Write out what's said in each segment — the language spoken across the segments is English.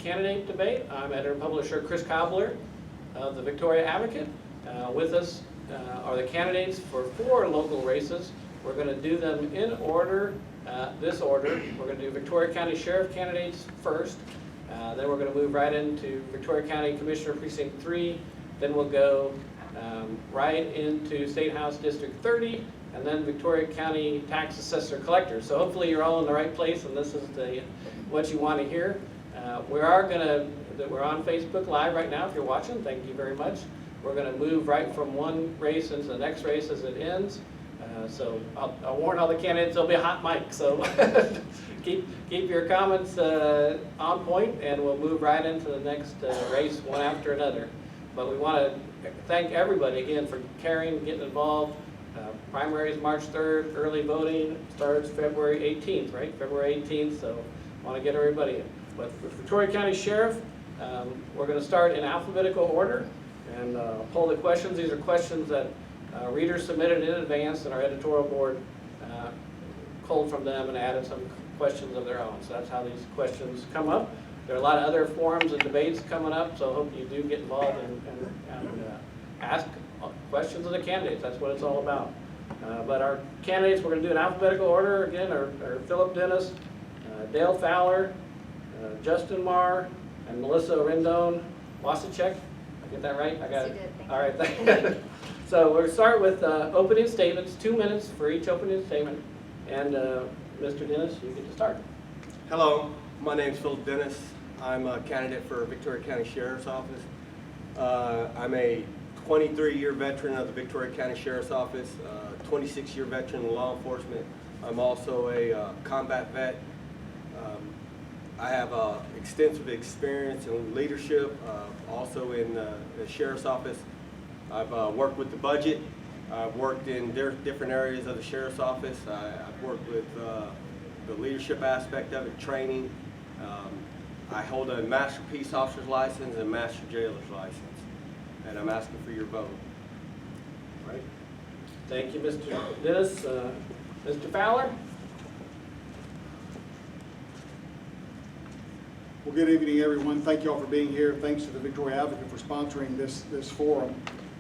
candidate debate. I'm editor-publisher Chris Cobbler of the Victoria Advocate. With us are the candidates for 4 local races. We're going to do them in order, this order. We're going to do Victoria County Sheriff candidates first. Then we're going to move right into Victoria County Commissioner Precinct 3. Then we'll go right into State House District 30, and then Victoria County Tax Assessor Collector. So hopefully you're all in the right place, and this is what you want to hear. We're on Facebook Live right now if you're watching. Thank you very much. We're going to move right from one race into the next race as it ends. So I'll warn all the candidates, there'll be a hot mic. So keep your comments on point, and we'll move right into the next race one after another. But we want to thank everybody again for caring, getting involved. Primaries March 3rd, early voting starts February 18th, right? February 18th, so I want to get everybody in. But with Victoria County Sheriff, we're going to start in alphabetical order and pull the questions. These are questions that readers submitted in advance, and our editorial board culled from them and added some questions of their own. So that's how these questions come up. There are a lot of other forums and debates coming up, so I hope you do get involved and ask questions of the candidates. That's what it's all about. But our candidates, we're going to do in alphabetical order again, are Philip Dennis, Dale Fowler, Justin Marr, and Melissa Rendon-Wasicek. I get that right? I got it. All right. So we'll start with opening statements, 2 minutes for each opening statement. And Mr. Dennis, you get to start. Hello, my name is Philip Dennis. I'm a candidate for Victoria County Sheriff's Office. I'm a 23-year veteran of the Victoria County Sheriff's Office, 26-year veteran in law enforcement. I'm also a combat vet. I have extensive experience in leadership, also in the Sheriff's Office. I've worked with the budget. I've worked in different areas of the Sheriff's Office. I've worked with the leadership aspect of it, training. I hold a Master Peace Officer's license and Master Jailer's license, and I'm asking for your vote. All right. Thank you, Mr. Dennis. Mr. Fowler? Well, good evening, everyone. Thank you all for being here. Thanks to the Victoria Advocate for sponsoring this forum.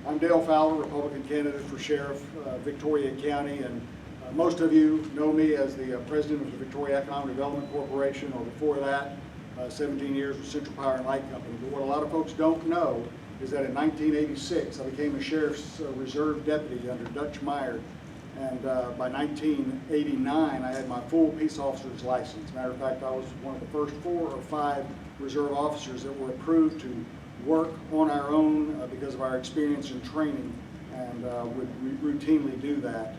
I'm Dale Fowler, Republican candidate for Sheriff, Victoria County, and most of you know me as the president of the Victoria Economic Development Corporation, or before that, 17 years with Central Power and Light Company. But what a lot of folks don't know is that in 1986, I became a Sheriff's Reserve Deputy under Dutch Meyer, and by 1989, I had my full peace officer's license. Matter of fact, I was one of the first 4 or 5 reserve officers that were approved to work on our own because of our experience and training, and would routinely do that.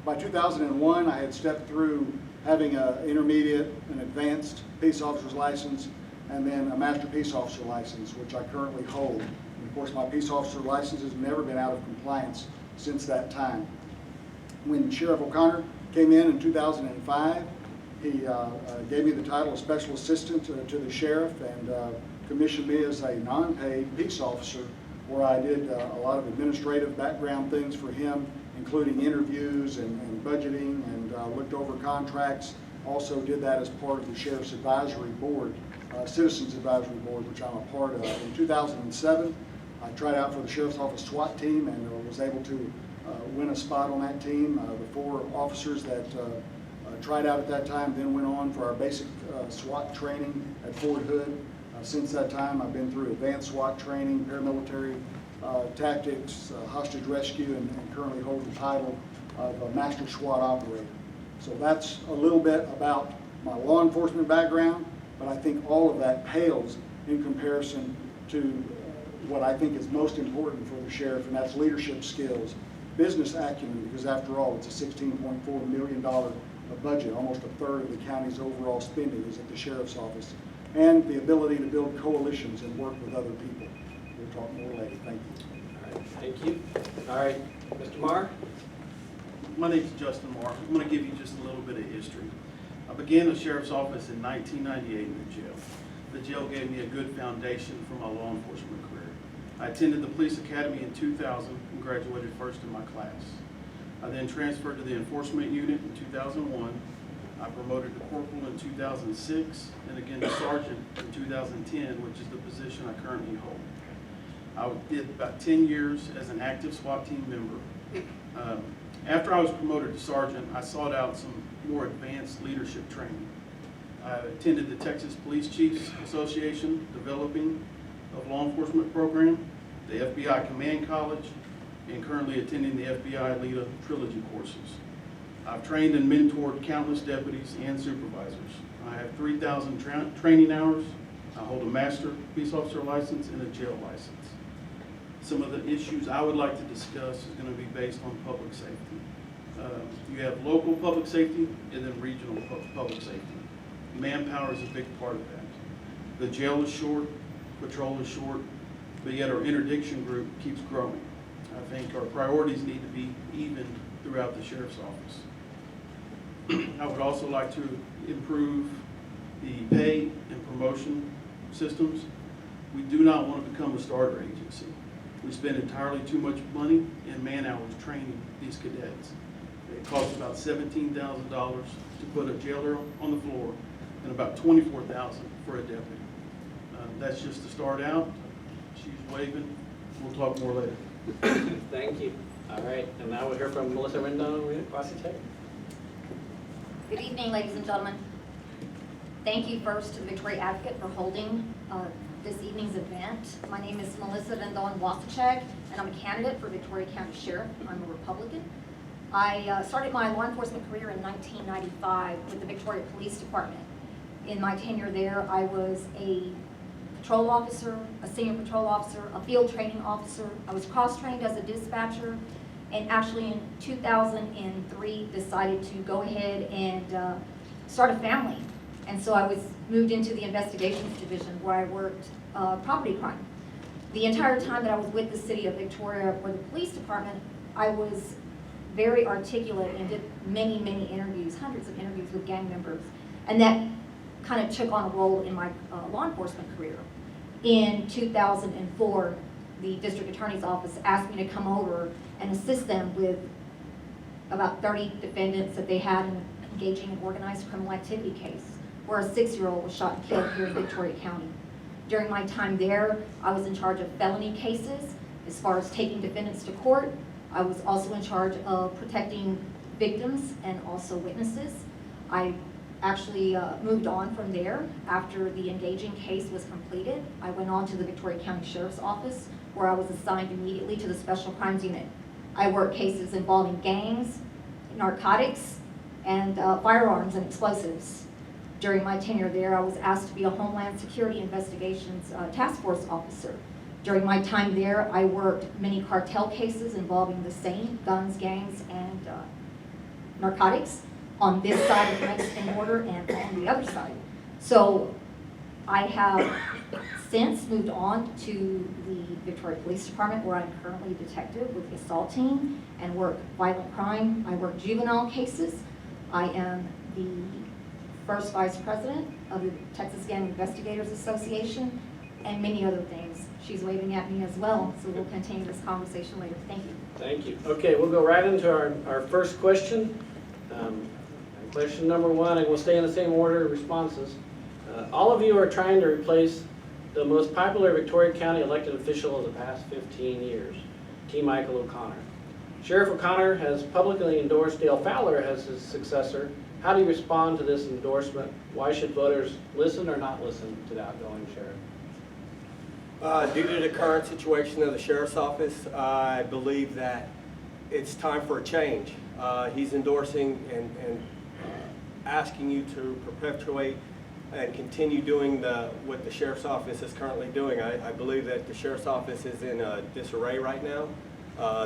By 2001, I had stepped through having an intermediate and advanced peace officer's license, and then a master peace officer license, which I currently hold. And of course, my peace officer license has never been out of compliance since that time. When Sheriff O'Connor came in 2005, he gave me the title of Special Assistant to the Sheriff, and commissioned me as a non-paid peace officer, where I did a lot of administrative background things for him, including interviews and budgeting, and looked over contracts. Also did that as part of the Sheriff's Advisory Board, Citizens Advisory Board, which I'm a part of. In 2007, I tried out for the Sheriff's Office SWAT team and was able to win a spot on that team. The 4 officers that tried out at that time then went on for our basic SWAT training at Fort Hood. Since that time, I've been through advanced SWAT training, paramilitary tactics, hostage rescue, and currently hold the title of a Master SWAT Operator. So that's a little bit about my law enforcement background, but I think all of that pales in comparison to what I think is most important for the sheriff, and that's leadership skills, business acumen, because after all, it's a $16.4 million budget. Almost a third of the county's overall spending is at the sheriff's office, and the ability to build coalitions and work with other people. We'll talk more later. Thank you. All right. Thank you. All right. Mr. Marr? My name is Justin Marr. I'm going to give you just a little bit of history. I began the sheriff's office in 1998 in the jail. The jail gave me a good foundation for my law enforcement career. I attended the police academy in 2000 and graduated first in my class. I then transferred to the enforcement unit in 2001. I promoted to corporal in 2006 and again to sergeant in 2010, which is the position I currently hold. I did about 10 years as an active SWAT team member. After I was promoted to sergeant, I sought out some more advanced leadership training. I attended the Texas Police Chiefs Association Developing of Law Enforcement Program, the FBI Command College, and currently attending the FBI LEADA Trilogy courses. I've trained and mentored countless deputies and supervisors. I have 3,000 training hours. I hold a master peace officer license and a jail license. Some of the issues I would like to discuss is going to be based on public safety. You have local public safety and then regional public safety. Manpower is a big part of that. The jail is short, patrol is short, but yet our interdiction group keeps growing. I think our priorities need to be even throughout the sheriff's office. I would also like to improve the pay and promotion systems. We do not want to become a starter agency. We spend entirely too much money and man hours training these cadets. It costs about $17,000 to put a jailer on the floor and about $24,000 for a deputy. That's just to start out. She's waving. We'll talk more later. Thank you. All right, and now we'll hear from Melissa Rendon-Wasicek. Good evening, ladies and gentlemen. Thank you first to the Victoria Advocate for holding this evening's event. My name is Melissa Rendon-Wasicek, and I'm a candidate for Victoria County Sheriff. I'm a Republican. I started my law enforcement career in 1995 with the Victoria Police Department. In my tenure there, I was a patrol officer, a senior patrol officer, a field training officer. I was cross-trained as a dispatcher, and actually in 2003 decided to go ahead and start a family. And so I was moved into the investigations division where I worked property crime. The entire time that I was with the city of Victoria or the police department, I was very articulate and did many, many interviews, hundreds of interviews with gang members. And that kind of took on a role in my law enforcement career. In 2004, the district attorney's office asked me to come over and assist them with about 30 defendants that they had engaging in organized criminal activity case, where a 6-year-old was shot and killed here in Victoria County. During my time there, I was in charge of felony cases as far as taking defendants to court. I was also in charge of protecting victims and also witnesses. I actually moved on from there after the engaging case was completed. I went on to the Victoria County Sheriff's Office, where I was assigned immediately to the Special Crimes Unit. I worked cases involving gangs, narcotics, and firearms and explosives. During my tenure there, I was asked to be a Homeland Security Investigations Task Force officer. During my time there, I worked many cartel cases involving the same guns, gangs, and narcotics on this side of the Mexican border and on the other side. So I have since moved on to the Victoria Police Department, where I'm currently a detective with the assault team and work violent crime. I work juvenile cases. I am the first vice president of the Texas Gang Investigators Association and many other things. She's waving at me as well, so we'll continue this conversation later. Thank you. Thank you. Okay, we'll go right into our first question. Question number one, and we'll stay in the same order of responses. All of you are trying to replace the most popular Victoria County elected official of the past 15 years, T. Michael O'Connor. Sheriff O'Connor has publicly endorsed Dale Fowler as his successor. How do you respond to this endorsement? Why should voters listen or not listen to the outgoing sheriff? Due to the current situation of the sheriff's office, I believe that it's time for a change. He's endorsing and asking you to perpetuate and continue doing what the sheriff's office is currently doing. I believe that the sheriff's office is in disarray right now.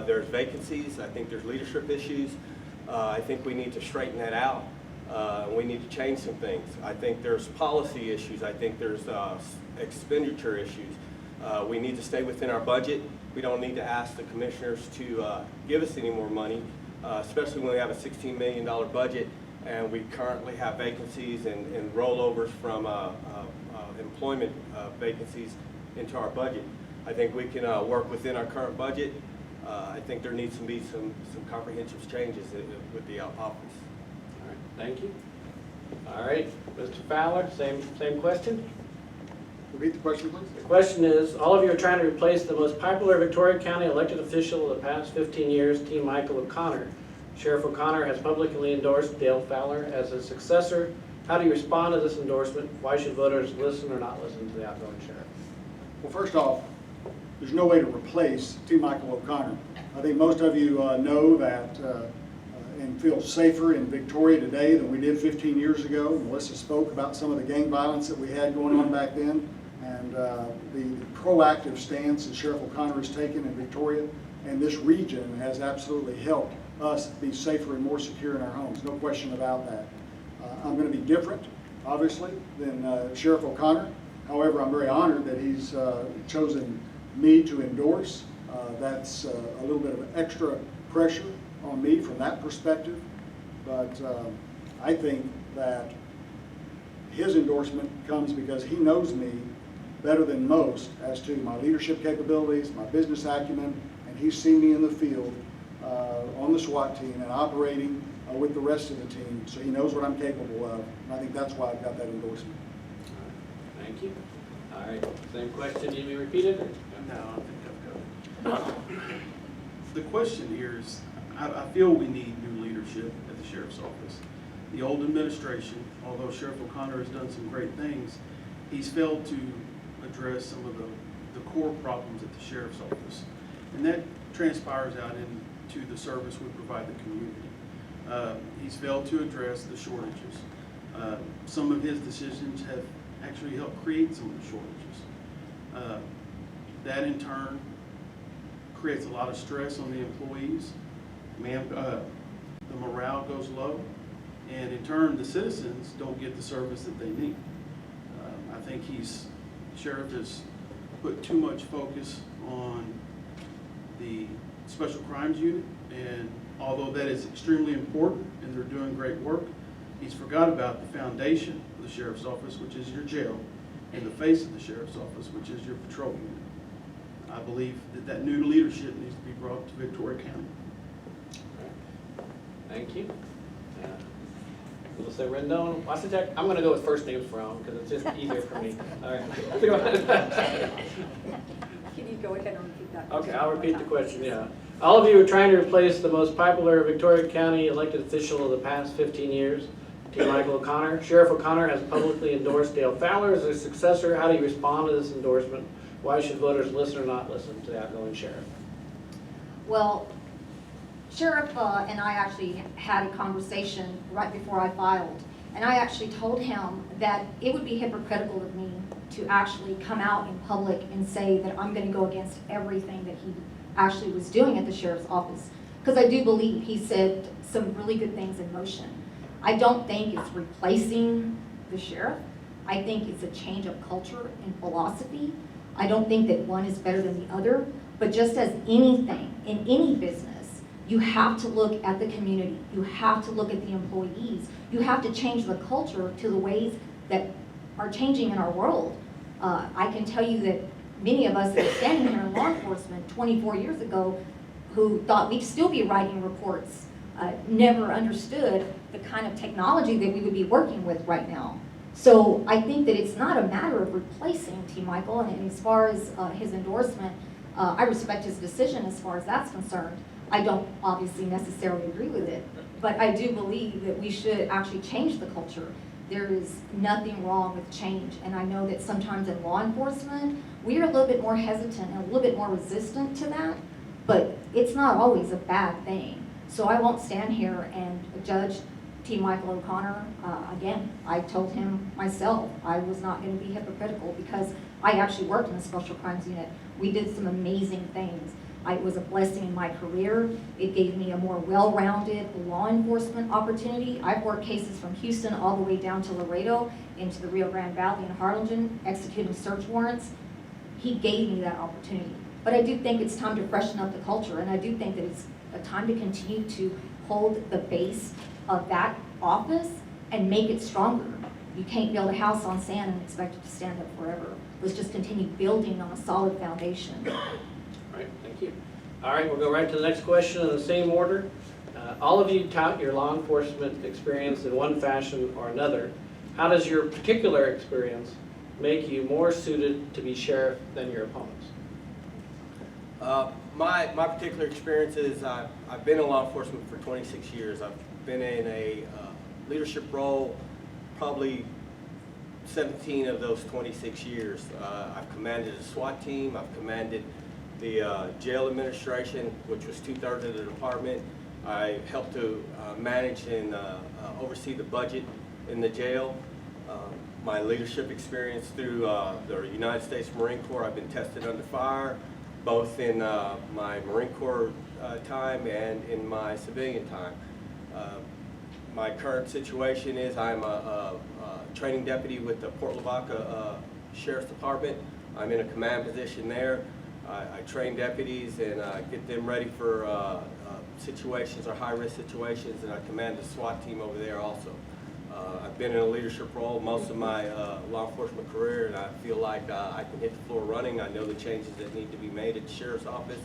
There's vacancies. I think there's leadership issues. I think we need to straighten that out. We need to change some things. I think there's policy issues. I think there's expenditure issues. We need to stay within our budget. We don't need to ask the commissioners to give us any more money, especially when we have a $16 million budget and we currently have vacancies and rollovers from employment vacancies into our budget. I think we can work within our current budget. I think there needs to be some comprehensive changes with the office. All right, thank you. All right, Mr. Fowler, same question. Repeat the question, please. The question is, all of you are trying to replace the most popular Victoria County elected official of the past 15 years, T. Michael O'Connor. Sheriff O'Connor has publicly endorsed Dale Fowler as his successor. How do you respond to this endorsement? Why should voters listen or not listen to the outgoing sheriff? Well, first off, there's no way to replace T. Michael O'Connor. I think most of you know that and feel safer in Victoria today than we did 15 years ago. Melissa spoke about some of the gang violence that we had going on back then, and the proactive stance that Sheriff O'Connor has taken in Victoria and this region has absolutely helped us be safer and more secure in our homes. No question about that. I'm going to be different, obviously, than Sheriff O'Connor. However, I'm very honored that he's chosen me to endorse. That's a little bit of extra pressure on me from that perspective, but I think that his endorsement comes because he knows me better than most as to my leadership capabilities, my business acumen, and he's seen me in the field on the SWAT team and operating with the rest of the team, so he knows what I'm capable of, and I think that's why I've got that endorsement. Thank you. All right, same question, need to be repeated? No, I think I've got it. The question here is, I feel we need new leadership at the Sheriff's Office. The old administration, although Sheriff O'Connor has done some great things, he's failed to address some of the core problems at the Sheriff's Office. And that transpires out into the service we provide the community. He's failed to address the shortages. Some of his decisions have actually helped create some of the shortages. That in turn creates a lot of stress on the employees. The morale goes low, and in turn the citizens don't get the service that they need. I think Sheriff has put too much focus on the Special Crimes Unit, and although that is extremely important and they're doing great work, he's forgot about the foundation of the Sheriff's Office, which is your jail, and the face of the Sheriff's Office, which is your patrol unit. I believe that new leadership needs to be brought to Victoria County. Thank you. We'll say Rendon-Wasicek. I'm going to go with first names for him because it's just easier for me. All right. Go ahead. Can you go ahead and repeat that? Okay, I'll repeat the question, yeah. All of you are trying to replace the most popular Victoria County elected official of the past 15 years, T. Michael O'Connor. Sheriff O'Connor has publicly endorsed Dale Fowler as his successor. How do you respond to this endorsement? Why should voters listen or not listen to the outgoing sheriff? Well, Sheriff and I actually had a conversation right before I filed, and I actually told him that it would be hypocritical of me to actually come out in public and say that I'm going to go against everything that he actually was doing at the Sheriff's Office, because I do believe he set some really good things in motion. I don't think it's replacing the sheriff. I think it's a change of culture and philosophy. I don't think that one is better than the other, but just as anything in any business, you have to look at the community. You have to look at the employees. You have to change the culture to the ways that are changing in our world. I can tell you that many of us that are standing here in law enforcement 24 years ago who thought we'd still be writing reports never understood the kind of technology that we would be working with right now. So I think that it's not a matter of replacing T. Michael, and as far as his endorsement, I respect his decision as far as that's concerned. I don't obviously necessarily agree with it, but I do believe that we should actually change the culture. There is nothing wrong with change, and I know that sometimes in law enforcement, we are a little bit more hesitant and a little bit more resistant to that, but it's not always a bad thing. So I won't stand here and judge T. Michael O'Connor. Again, I told him myself I was not going to be hypocritical because I actually worked in the Special Crimes Unit. We did some amazing things. It was a blessing in my career. It gave me a more well-rounded law enforcement opportunity. I've worked cases from Houston all the way down to Laredo, into the Rio Grande Valley and Harlingen, executing search warrants. He gave me that opportunity. But I do think it's time to freshen up the culture, and I do think that it's a time to continue to hold the base of that office and make it stronger. You can't build a house on sand and expect it to stand up forever. Let's just continue building on a solid foundation. All right, thank you. All right, we'll go right to the next question in the same order. All of you tout your law enforcement experience in one fashion or another. How does your particular experience make you more suited to be sheriff than your opponents? My particular experience is I've been in law enforcement for 26 years. I've been in a leadership role probably 17 of those 26 years. I've commanded a SWAT team. I've commanded the jail administration, which was 2/3 of the department. I helped to manage and oversee the budget in the jail. My leadership experience through the United States Marine Corps, I've been tested under fire, both in my Marine Corps time and in my civilian time. My current situation is I'm a training deputy with the Port Lavaca Sheriff's Department. I'm in a command position there. I train deputies and get them ready for situations or high-risk situations, and I command the SWAT team over there also. I've been in a leadership role most of my law enforcement career, and I feel like I can hit the floor running. I know the changes that need to be made at the sheriff's office,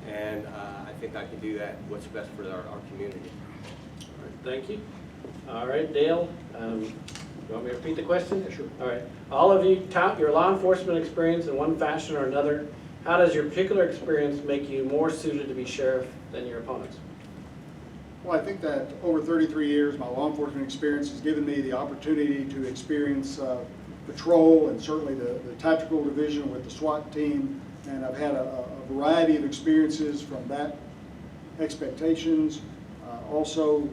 and I think I can do that, what's best for our community. All right, thank you. All right, Dale, you want me to repeat the question? Yeah, sure. All right. All of you tout your law enforcement experience in one fashion or another. How does your particular experience make you more suited to be sheriff than your opponents? Well, I think that over 33 years, my law enforcement experience has given me the opportunity to experience patrol and certainly the tactical division with the SWAT team. And I've had a variety of experiences from that expectations. Also,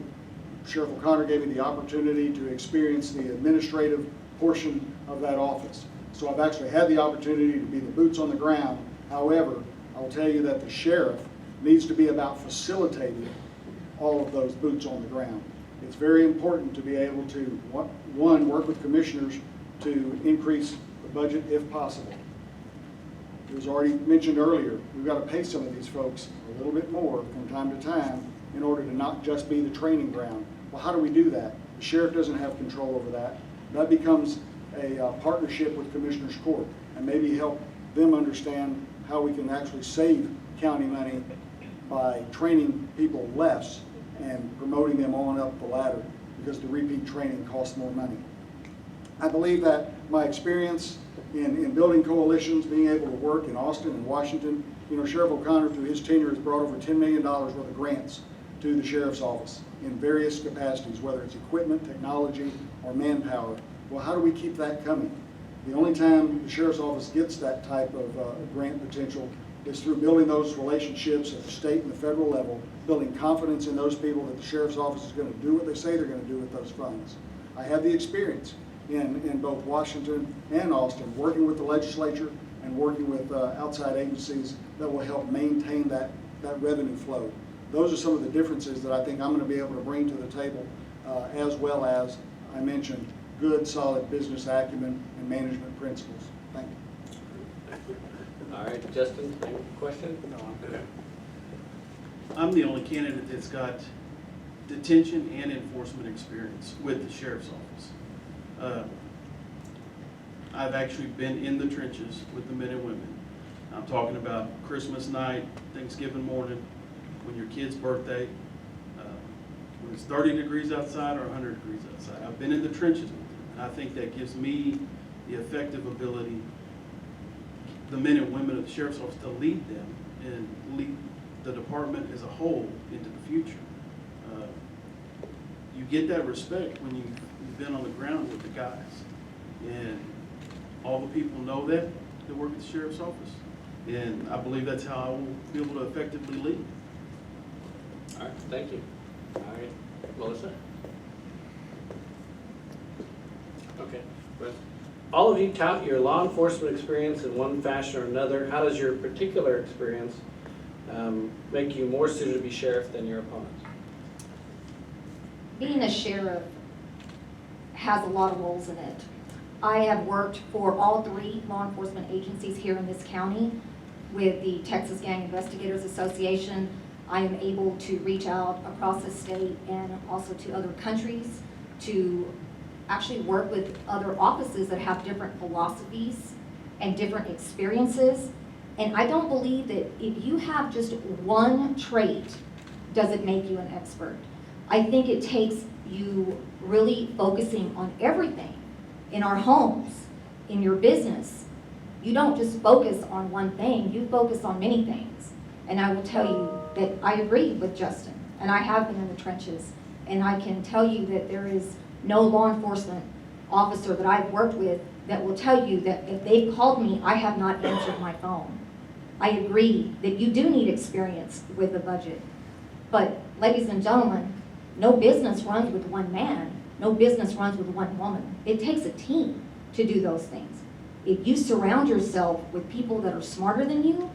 Sheriff O'Connor gave me the opportunity to experience the administrative portion of that office. So I've actually had the opportunity to be the boots on the ground. However, I will tell you that the sheriff needs to be about facilitating all of those boots on the ground. It's very important to be able to, one, work with commissioners to increase the budget if possible. It was already mentioned earlier, we've got to pay some of these folks a little bit more from time to time in order to not just be the training ground. Well, how do we do that? The sheriff doesn't have control over that. That becomes a partnership with Commissioners Court and maybe help them understand how we can actually save county money by training people less and promoting them on up the ladder, because the repeat training costs more money. I believe that my experience in building coalitions, being able to work in Austin and Washington, Sheriff O'Connor through his tenure has brought over $10 million worth of grants to the sheriff's office in various capacities, whether it's equipment, technology, or manpower. Well, how do we keep that coming? The only time the sheriff's office gets that type of grant potential is through building those relationships at the state and the federal level, building confidence in those people that the sheriff's office is going to do what they say they're going to do with those funds. I have the experience in both Washington and Austin, working with the legislature and working with outside agencies that will help maintain that revenue flow. Those are some of the differences that I think I'm going to be able to bring to the table, as well as, I mentioned, good, solid business acumen and management principles. Thank you. All right, Justin, any question? No, I'm good. I'm the only candidate that's got detention and enforcement experience with the sheriff's office. I've actually been in the trenches with the men and women. I'm talking about Christmas night, Thanksgiving morning, when your kid's birthday, when it's 30 degrees outside or 100 degrees outside. I've been in the trenches with them, and I think that gives me the effective ability, the men and women of the sheriff's office, to lead them and lead the department as a whole into the future. You get that respect when you've been on the ground with the guys, and all the people know that work at the sheriff's office, and I believe that's how I will be able to effectively lead. All right, thank you. All right, Melissa? Okay. Well, all of you tout your law enforcement experience in one fashion or another. How does your particular experience make you more suited to be sheriff than your opponents? Being a sheriff has a lot of roles in it. I have worked for all 3 law enforcement agencies here in this county. With the Texas Gang Investigators Association, I am able to reach out across the state and also to other countries to actually work with other offices that have different philosophies and different experiences. And I don't believe that if you have just one trait doesn't make you an expert. I think it takes you really focusing on everything in our homes, in your business. You don't just focus on one thing, you focus on many things. And I will tell you that I agree with Justin, and I have been in the trenches, and I can tell you that there is no law enforcement officer that I've worked with that will tell you that if they've called me, I have not answered my phone. I agree that you do need experience with the budget. But ladies and gentlemen, no business runs with one man. No business runs with one woman. It takes a team to do those things. If you surround yourself with people that are smarter than you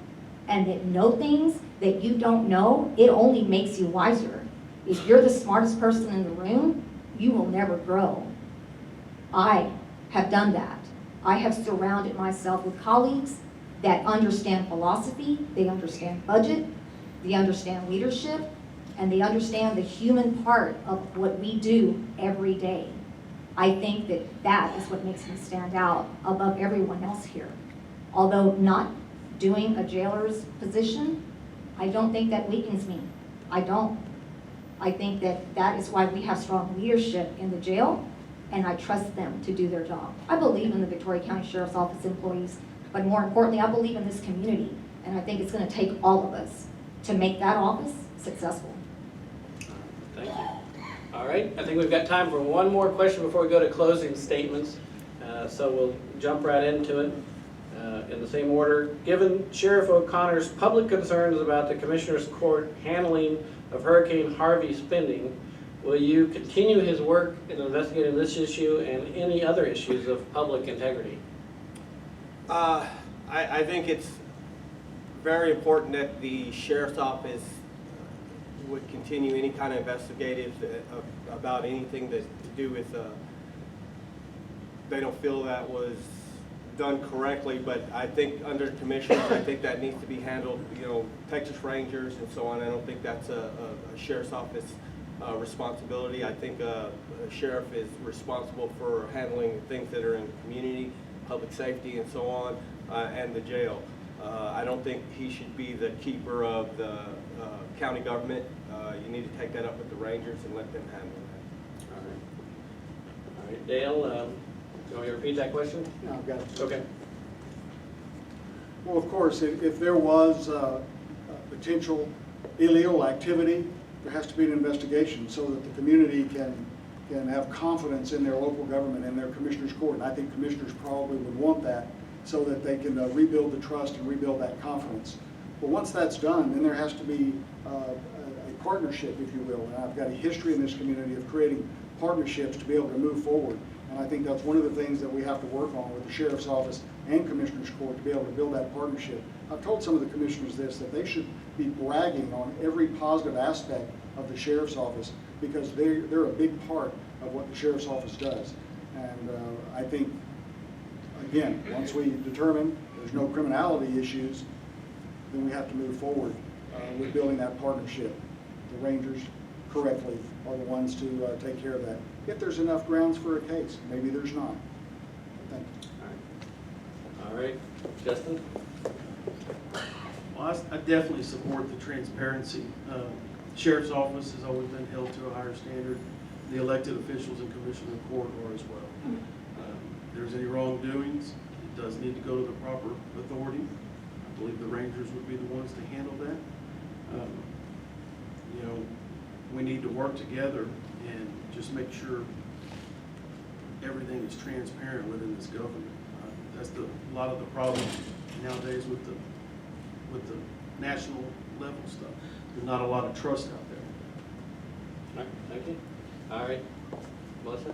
and that know things that you don't know, it only makes you wiser. If you're the smartest person in the room, you will never grow. I have done that. I have surrounded myself with colleagues that understand philosophy, they understand budget, they understand leadership, and they understand the human part of what we do every day. I think that that is what makes me stand out above everyone else here. Although not doing a jailer's position, I don't think that weakens me. I don't. I think that that is why we have strong leadership in the jail, and I trust them to do their job. I believe in the Victoria County Sheriff's Office employees, but more importantly, I believe in this community, and I think it's going to take all of us to make that office successful. Thank you. All right, I think we've got time for one more question before we go to closing statements. So we'll jump right into it in the same order. Given Sheriff O'Connor's public concerns about the Commissioner's Court handling of Hurricane Harvey spending, will you continue his work in investigating this issue and any other issues of public integrity? I think it's very important that the Sheriff's Office would continue any kind of investigative about anything that to do with, they don't feel that was done correctly, but I think under commissioners, I think that needs to be handled, you know, Texas Rangers and so on. I don't think that's a Sheriff's Office responsibility. I think a sheriff is responsible for handling things that are in the community, public safety and so on, and the jail. I don't think he should be the keeper of the county government. You need to take that up with the Rangers and let them handle that. All right, Dale, you want me to repeat that question? No, I've got it. Okay. Well, of course, if there was potential illegal activity, there has to be an investigation so that the community can have confidence in their local government and their commissioner's court. And I think commissioners probably would want that so that they can rebuild the trust and rebuild that confidence. But once that's done, then there has to be a partnership, if you will. And I've got a history in this community of creating partnerships to be able to move forward. And I think that's one of the things that we have to work on with the Sheriff's Office and Commissioner's Court to be able to build that partnership. I've told some of the commissioners this, that they should be bragging on every positive aspect of the Sheriff's Office because they're a big part of what the Sheriff's Office does. And I think, again, once we determine there's no criminality issues, then we have to move forward with building that partnership. The Rangers correctly are the ones to take care of that. If there's enough grounds for a case, maybe there's not. Thank you. All right, Justin? Well, I definitely support the transparency. Sheriff's Office has always been held to a higher standard. The elected officials and Commissioner of Court are as well. If there's any wrongdoings, it does need to go to the proper authority. I believe the Rangers would be the ones to handle that. You know, we need to work together and just make sure everything is transparent within this government. That's a lot of the problem nowadays with the national level stuff. There's not a lot of trust out there. All right, thank you. All right, Melissa?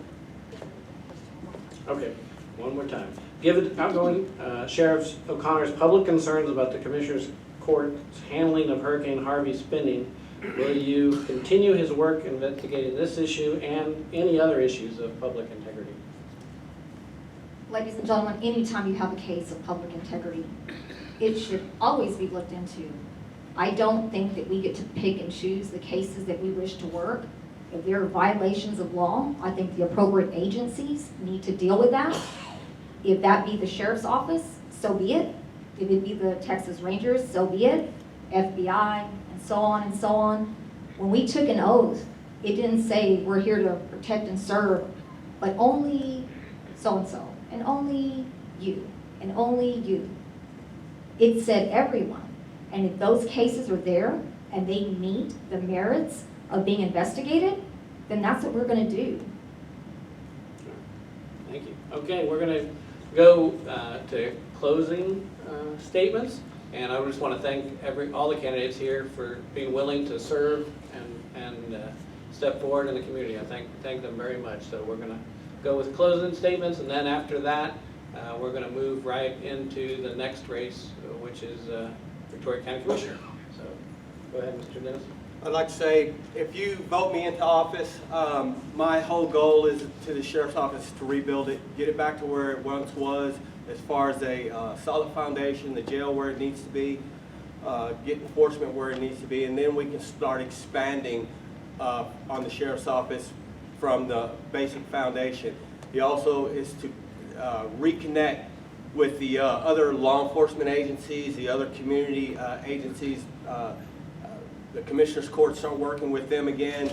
Okay, one more time. Given outgoing Sheriff O'Connor's public concerns about the Commissioner's Court's handling of Hurricane Harvey spending, will you continue his work investigating this issue and any other issues of public integrity? Ladies and gentlemen, anytime you have a case of public integrity, it should always be looked into. I don't think that we get to pick and choose the cases that we wish to work. If there are violations of law, I think the appropriate agencies need to deal with that. If that be the Sheriff's Office, so be it. If it be the Texas Rangers, so be it. FBI, and so on and so on. When we took an oath, it didn't say we're here to protect and serve, but only so-and-so, and only you, and only you. It said everyone. And if those cases are there and they meet the merits of being investigated, then that's what we're gonna do. Thank you. Okay, we're going to go to closing statements, and I just want to thank all the candidates here for being willing to serve and step forward in the community. I thank them very much. So we're going to go with closing statements, and then after that, we're going to move right into the next race, which is Victoria County Commissioner. So go ahead, Mr. Dennis. I'd like to say, if you vote me into office, my whole goal is to the sheriff's office to rebuild it, get it back to where it once was, as far as a solid foundation, the jail where it needs to be, get enforcement where it needs to be, and then we can start expanding on the sheriff's office from the basic foundation. It also is to reconnect with the other law enforcement agencies, the other community agencies. The Commissioners Court, start working with them again,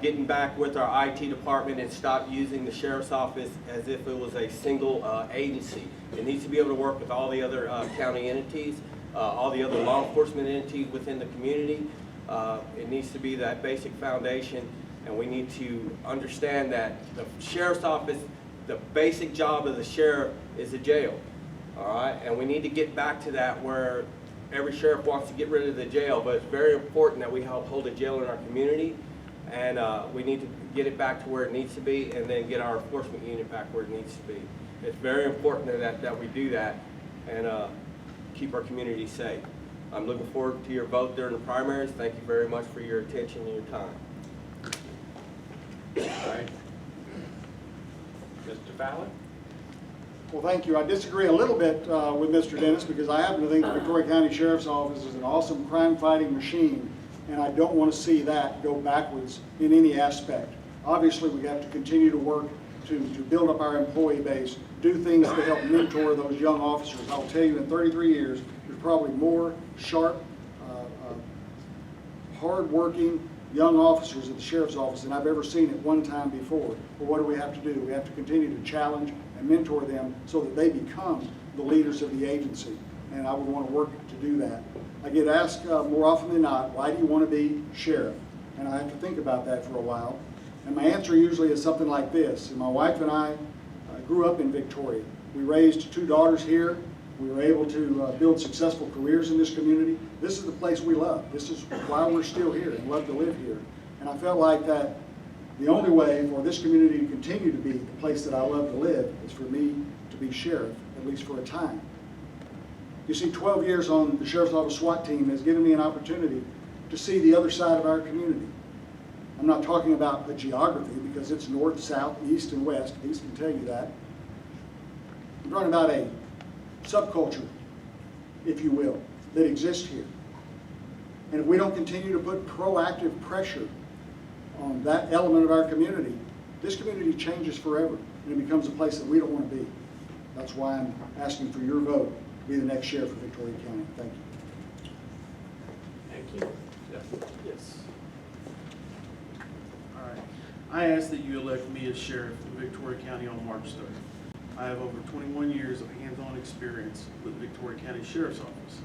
getting back with our IT department and stop using the Sheriff's Office as if it was a single agency. It needs to be able to work with all the other county entities, all the other law enforcement entities within the community. It needs to be that basic foundation, and we need to understand that the Sheriff's Office, the basic job of the sheriff is the jail, all right? And we need to get back to that where every sheriff wants to get rid of the jail, but it's very important that we help hold a jail in our community, and we need to get it back to where it needs to be, and then get our enforcement unit back where it needs to be. It's very important that we do that and keep our community safe. I'm looking forward to your vote during the primaries. Thank you very much for your attention and your time. All right. Mr. Fowler? Well, thank you. I disagree a little bit with Mr. Dennis, because I happen to think the Victoria County Sheriff's Office is an awesome crime-fighting machine, and I don't want to see that go backwards in any aspect. Obviously, we have to continue to work to build up our employee base, do things to help mentor those young officers. I'll tell you, in 33 years, there's probably more sharp, hard-working young officers at the Sheriff's Office than I've ever seen at one time before. But what do we have to do? We have to continue to challenge and mentor them so that they become the leaders of the agency. And I would want to work to do that. I get asked more often than not, why do you want to be sheriff? And I have to think about that for a while. And my answer usually is something like this. And my wife and I grew up in Victoria. We raised 2 daughters here. We were able to build successful careers in this community. This is the place we love. This is why we're still here and love to live here. And I felt like that the only way for this community to continue to be the place that I love to live is for me to be sheriff, at least for a time. You see, 12 years on the Sheriff's Office SWAT team has given me an opportunity to see the other side of our community. I'm not talking about the geography, because it's north, south, east, and west. These can tell you that. I'm talking about a subculture, if you will, that exists here. And if we don't continue to put proactive pressure on that element of our community, this community changes forever, and it becomes a place that we don't want to be. That's why I'm asking for your vote to be the next sheriff of Victoria County. Thank you. Thank you. Jeff? Yes. All right. I ask that you elect me as sheriff of Victoria County on March 3rd. I have over 21 years of hands-on experience with the Victoria County Sheriff's Office.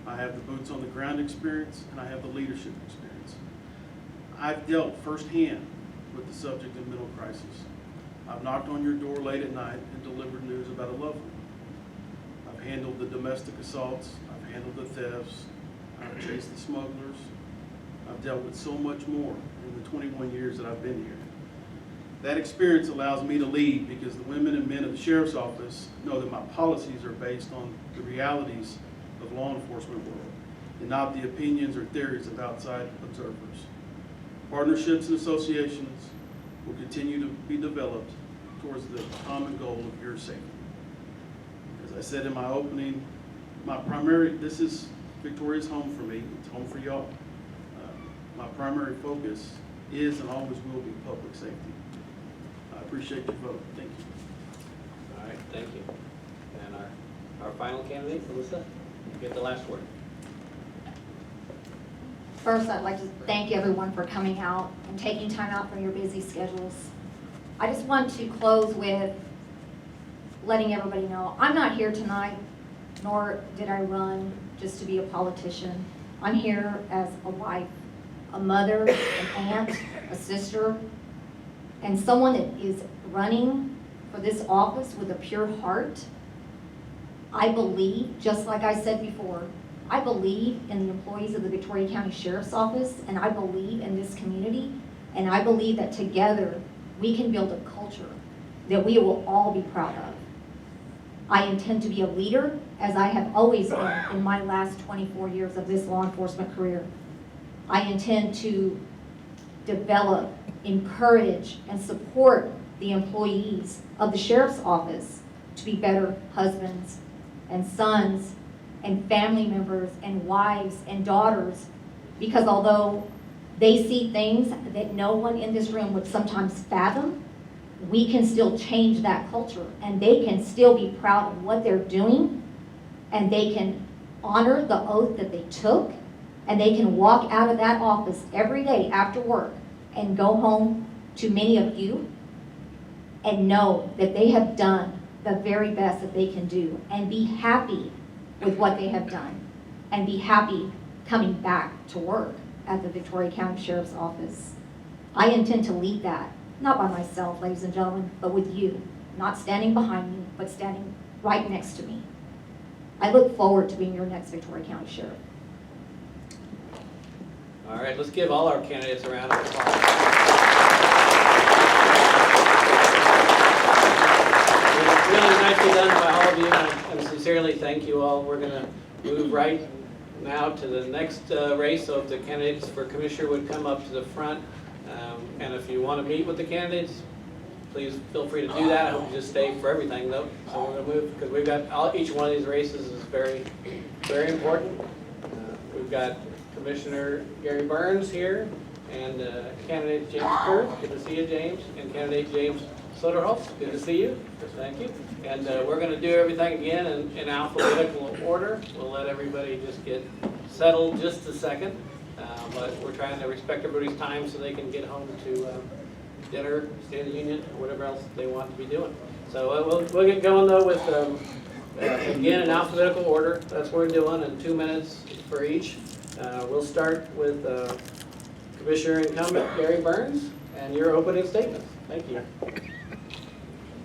I have the boots on the ground experience, and I have the leadership experience. I've dealt firsthand with the subject of mental crisis. I've knocked on your door late at night and delivered news about a loved one. I've handled the domestic assaults, I've handled the thefts, I've chased the smugglers. I've dealt with so much more in the 21 years that I've been here. That experience allows me to lead because the women and men of the Sheriff's Office know that my policies are based on the realities of law enforcement world and not the opinions or theories of outside observers. Partnerships and associations will continue to be developed towards the common goal of your safety. As I said in my opening, this is Victoria's home for me, it's home for y'all. My primary focus is and always will be public safety. I appreciate your vote. Thank you. All right, thank you. And our final candidate, Melissa, you get the last word. First, I'd like to thank everyone for coming out and taking time out from your busy schedules. I just want to close with letting everybody know, I'm not here tonight, nor did I run just to be a politician. I'm here as a wife, a mother, an aunt, a sister, and someone that is running for this office with a pure heart. I believe, just like I said before, I believe in the employees of the Victoria County Sheriff's Office, and I believe in this community, and I believe that together we can build a culture that we will all be proud of. I intend to be a leader, as I have always been in my last 24 years of this law enforcement career. I intend to develop, encourage, and support the employees of the Sheriff's Office to be better husbands and sons and family members and wives and daughters, because although they see things that no one in this room would sometimes fathom, we can still change that culture, and they can still be proud of what they're doing, and they can honor the oath that they took, and they can walk out of that office every day after work and go home to many of you and know that they have done the very best that they can do, and be happy with what they have done, and be happy coming back to work at the Victoria County Sheriff's Office. I intend to lead that, not by myself, ladies and gentlemen, but with you, not standing behind me, but standing right next to me. I look forward to being your next Victoria County Sheriff. All right, let's give all our candidates a round of applause. It's really nicely done by all of you, and sincerely thank you all. We're going to move right now to the next race, so if the candidates for commissioner would come up to the front, and if you want to meet with the candidates, please feel free to do that. I hope you just stay for everything, though. So we're going to move, because we've got each one of these races is very, very important. We've got Commissioner Gary Burns here, and candidate James Kurth. Good to see you, James. And candidate James Soderholtz. Good to see you. Thank you. And we're going to do everything again in alphabetical order. We'll let everybody just get settled just a second. But we're trying to respect everybody's time so they can get home to dinner, State of the Union, or whatever else they want to be doing. So we'll get going, though, with, again, in alphabetical order. That's what we're doing, in 2 minutes for each. We'll start with Commissioner Incumbent Gary Burns, and your opening statements. Thank you.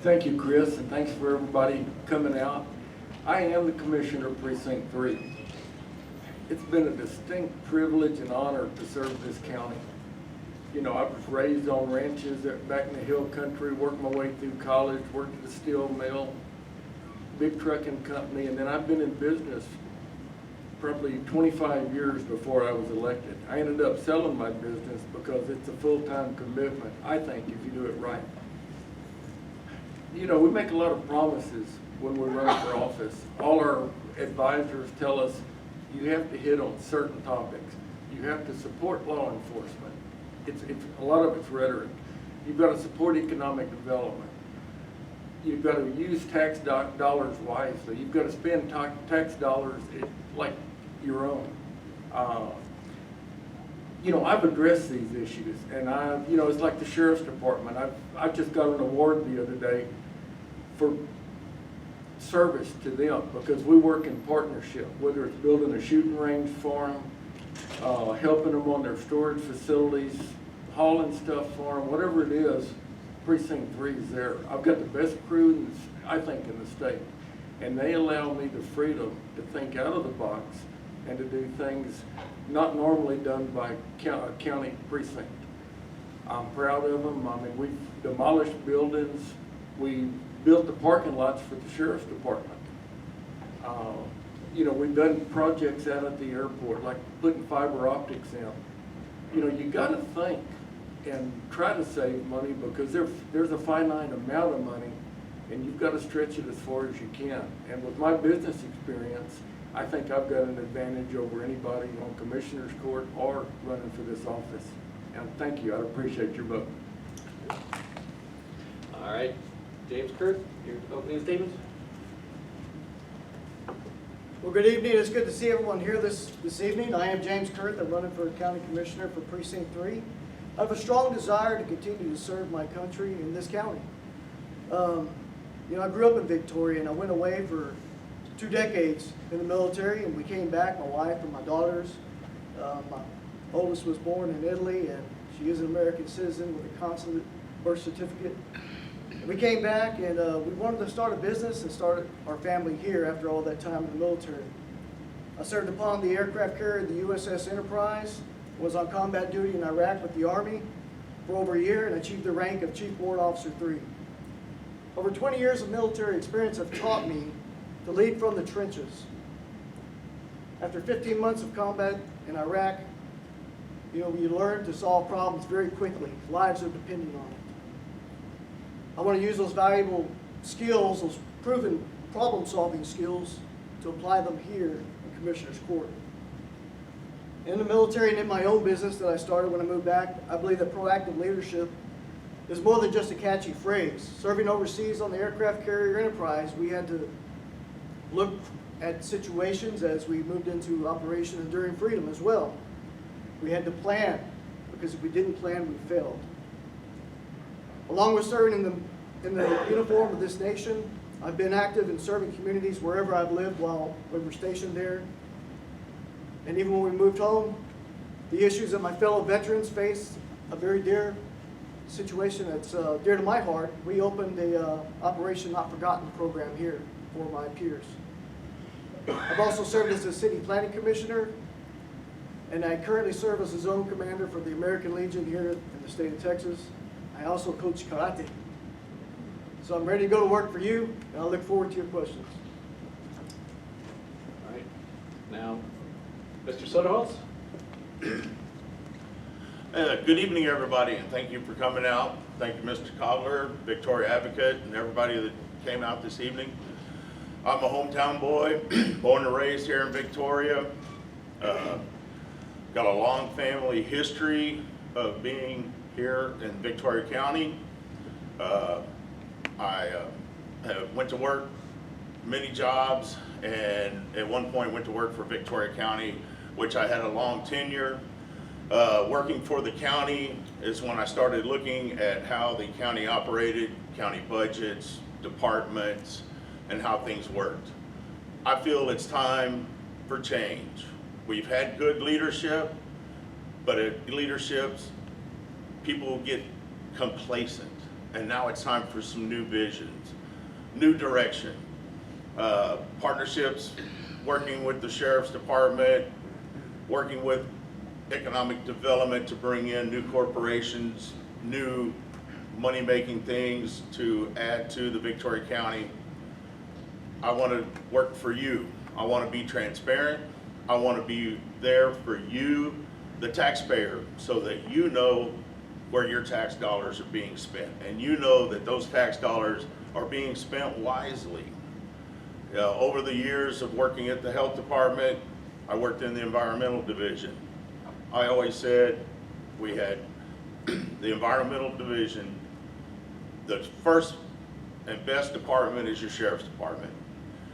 Thank you, Chris, and thanks for everybody coming out. I am the Commissioner of Precinct 3. It's been a distinct privilege and honor to serve this county. You know, I was raised on ranches back in the hill country, worked my way through college, worked at a steel mill, big trucking company, and then I've been in business probably 25 years before I was elected. I ended up selling my business because it's a full-time commitment, I think, if you do it right. You know, we make a lot of promises when we're running for office. All our advisors tell us you have to hit on certain topics. You have to support law enforcement. It's a lot of it's rhetoric. You've got to support economic development. You've got to use tax dollars wisely. You've got to spend tax dollars like your own. You know, I've addressed these issues, and you know, it's like the Sheriff's Department. I just got an award the other day for service to them, because we work in partnership, whether it's building a shooting range for them, helping them on their storage facilities, hauling stuff for them, whatever it is. Precinct 3 is there. I've got the best crew, I think, in the state, and they allow me the freedom to think out of the box and to do things not normally done by a county precinct. I'm proud of them. I mean, we've demolished buildings. We built the parking lots for the Sheriff's Department. You know, we've done projects out at the airport, like putting fiber optics in. You know, you got to think and try to save money, because there's a finite amount of money, and you've got to stretch it as far as you can. And with my business experience, I think I've got an advantage over anybody on Commissioner's Court or running for this office. And thank you. I appreciate your vote. All right, James Kurth, your opening statements. Well, good evening. It's good to see everyone here this evening. I am James Kurth. I'm running for County Commissioner for Precinct 3. I have a strong desire to continue to serve my country in this county. I grew up in Victoria, and I went away for 2 decades in the military, and we came back, my wife and my daughters. My oldest was born in Italy, and she is an American citizen with a consulate birth certificate. We came back and we wanted to start a business and start our family here after all that time in the military. I served upon the aircraft carrier, the USS Enterprise, was on combat duty in Iraq with the Army for over a year and achieved the rank of Chief Warrant Officer 3. Over 20 years of military experience have taught me to lead from the trenches. After 15 months of combat in Iraq, you learn to solve problems very quickly. Lives are depending on it. I want to use those valuable skills, those proven problem-solving skills, to apply them here in Commissioner's Court. In the military and in my own business that I started when I moved back, I believe that proactive leadership is more than just a catchy phrase. Serving overseas on the aircraft carrier Enterprise, we had to look at situations as we moved into Operation Enduring Freedom as well. We had to plan, because if we didn't plan, we failed. Along with serving in the uniform of this nation, I've been active in serving communities wherever I've lived while we were stationed there. And even when we moved home, the issues that my fellow veterans face, a very dear situation that's dear to my heart. We opened a Operation Not Forgotten program here for my peers. I've also served as a city planning commissioner, and I currently serve as a zone commander for the American Legion here in the state of Texas. I also coach karate. So I'm ready to go to work for you, and I look forward to your questions. All right. Now, Mr. Soderholtz? Good evening, everybody, and thank you for coming out. Thank you, Mr. Cobbler, Victoria Advocate, and everybody that came out this evening. I'm a hometown boy, born and raised here in Victoria. Got a long family history of being here in Victoria County. I went to work many jobs, and at one point went to work for Victoria County, which I had a long tenure. Working for the county is when I started looking at how the county operated, county budgets, departments, and how things worked. I feel it's time for change. We've had good leadership, but at leaderships, people get complacent, and now it's time for some new visions, new direction. Partnerships, working with the Sheriff's Department, working with economic development to bring in new corporations, new money-making things to add to the Victoria County. I want to work for you. I want to be transparent. I want to be there for you, the taxpayer, so that you know where your tax dollars are being spent, and you know that those tax dollars are being spent wisely. Over the years of working at the health department, I worked in the environmental division. I always said we had the environmental division. The first and best department is your sheriff's department.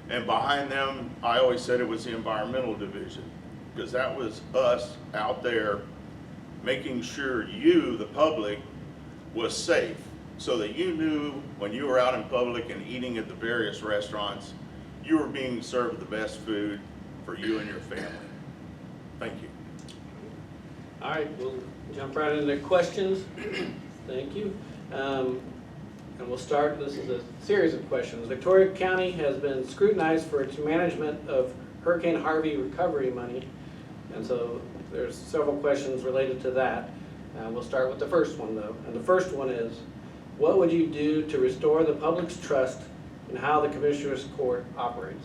And behind them, I always said it was the environmental division, because that was us out there making sure you, the public, was safe, so that you knew when you were out in public and eating at the various restaurants, you were being served the best food for you and your family. Thank you. All right, we'll jump right into questions. Thank you. And we'll start, this is a series of questions. Victoria County has been scrutinized for its management of Hurricane Harvey recovery money. And so there's several questions related to that. We'll start with the first one though. And the first one is, what would you do to restore the public's trust in how the Commissioner's Court operates?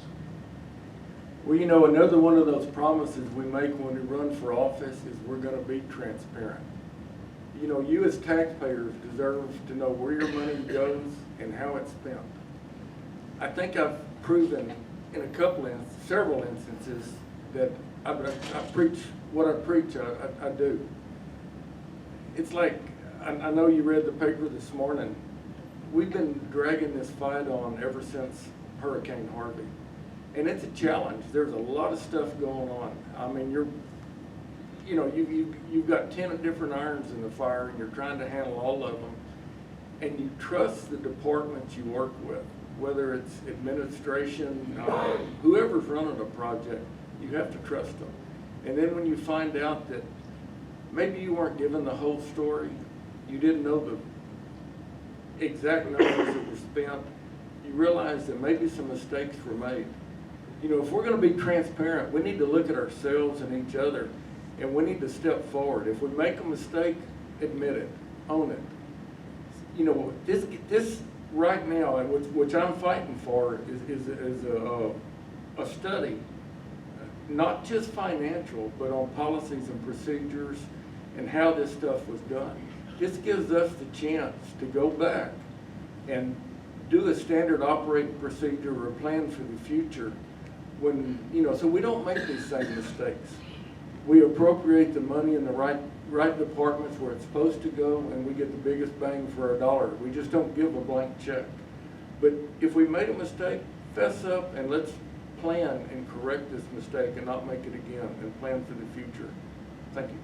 Well, another one of those promises we make when we run for office is we're going to be transparent. You as taxpayers deserve to know where your money goes and how it's spent. I think I've proven in several instances that I preach what I preach, I do. It's like, I know you read the paper this morning. We've been dragging this fight on ever since Hurricane Harvey. And it's a challenge. There's a lot of stuff going on. I mean, you've got 10 different irons in the fire, and you're trying to handle all of them. And you trust the departments you work with, whether it's administration, whoever's running a project, you have to trust them. And then when you find out that maybe you weren't given the whole story, you didn't know the exact numbers that were spent, you realize that maybe some mistakes were made. You know, if we're going to be transparent, we need to look at ourselves and each other, and we need to step forward. If we make a mistake, admit it, own it. You know, this right now, and which I'm fighting for, is a study, not just financial, but on policies and procedures and how this stuff was done. This gives us the chance to go back and do a standard operating procedure or a plan for the future when, you know, so we don't make these same mistakes. We appropriate the money in the right departments where it's supposed to go, and we get the biggest bang for our dollar. We just don't give a blank check. But if we made a mistake, fess up and let's plan and correct this mistake and not make it again, and plan for the future. Thank you.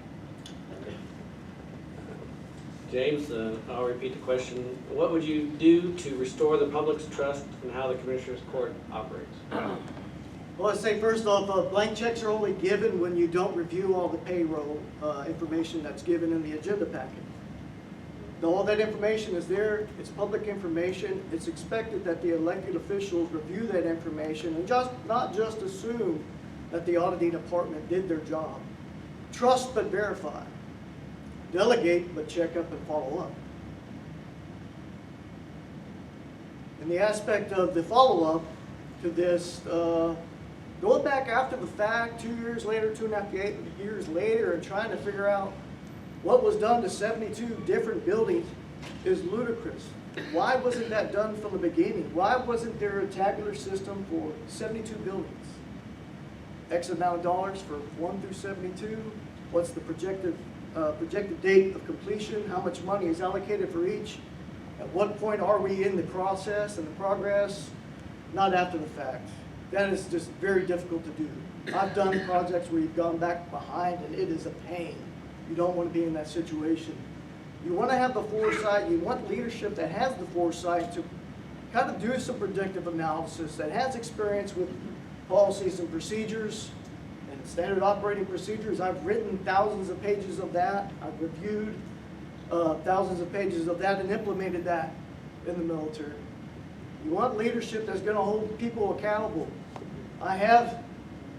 James, I'll repeat the question. What would you do to restore the public's trust in how the Commissioners Court operates? Well, let's say first off, blank checks are only given when you don't review all the payroll information that's given in the agenda packet. All that information is there, it's public information. It's expected that the elected officials review that information and not just assume that the auditing department did their job. Trust but verify. Delegate but check up and follow up. In the aspect of the follow-up to this, going back after the fact, 2 years later, 2.5 years later, and trying to figure out what was done to 72 different buildings is ludicrous. Why wasn't that done from the beginning? Why wasn't there a tabular system for 72 buildings? X amount of dollars for 1 through 72? What's the projected date of completion? How much money is allocated for each? At what point are we in the process and the progress? Not after the fact. That is just very difficult to do. I've done projects where you've gone back behind and it is a pain. You don't want to be in that situation. You want to have the foresight, you want leadership that has the foresight to kind of do some predictive analysis, that has experience with policies and procedures and standard operating procedures. I've written thousands of pages of that. I've reviewed thousands of pages of that and implemented that in the military. You want leadership that's going to hold people accountable. I have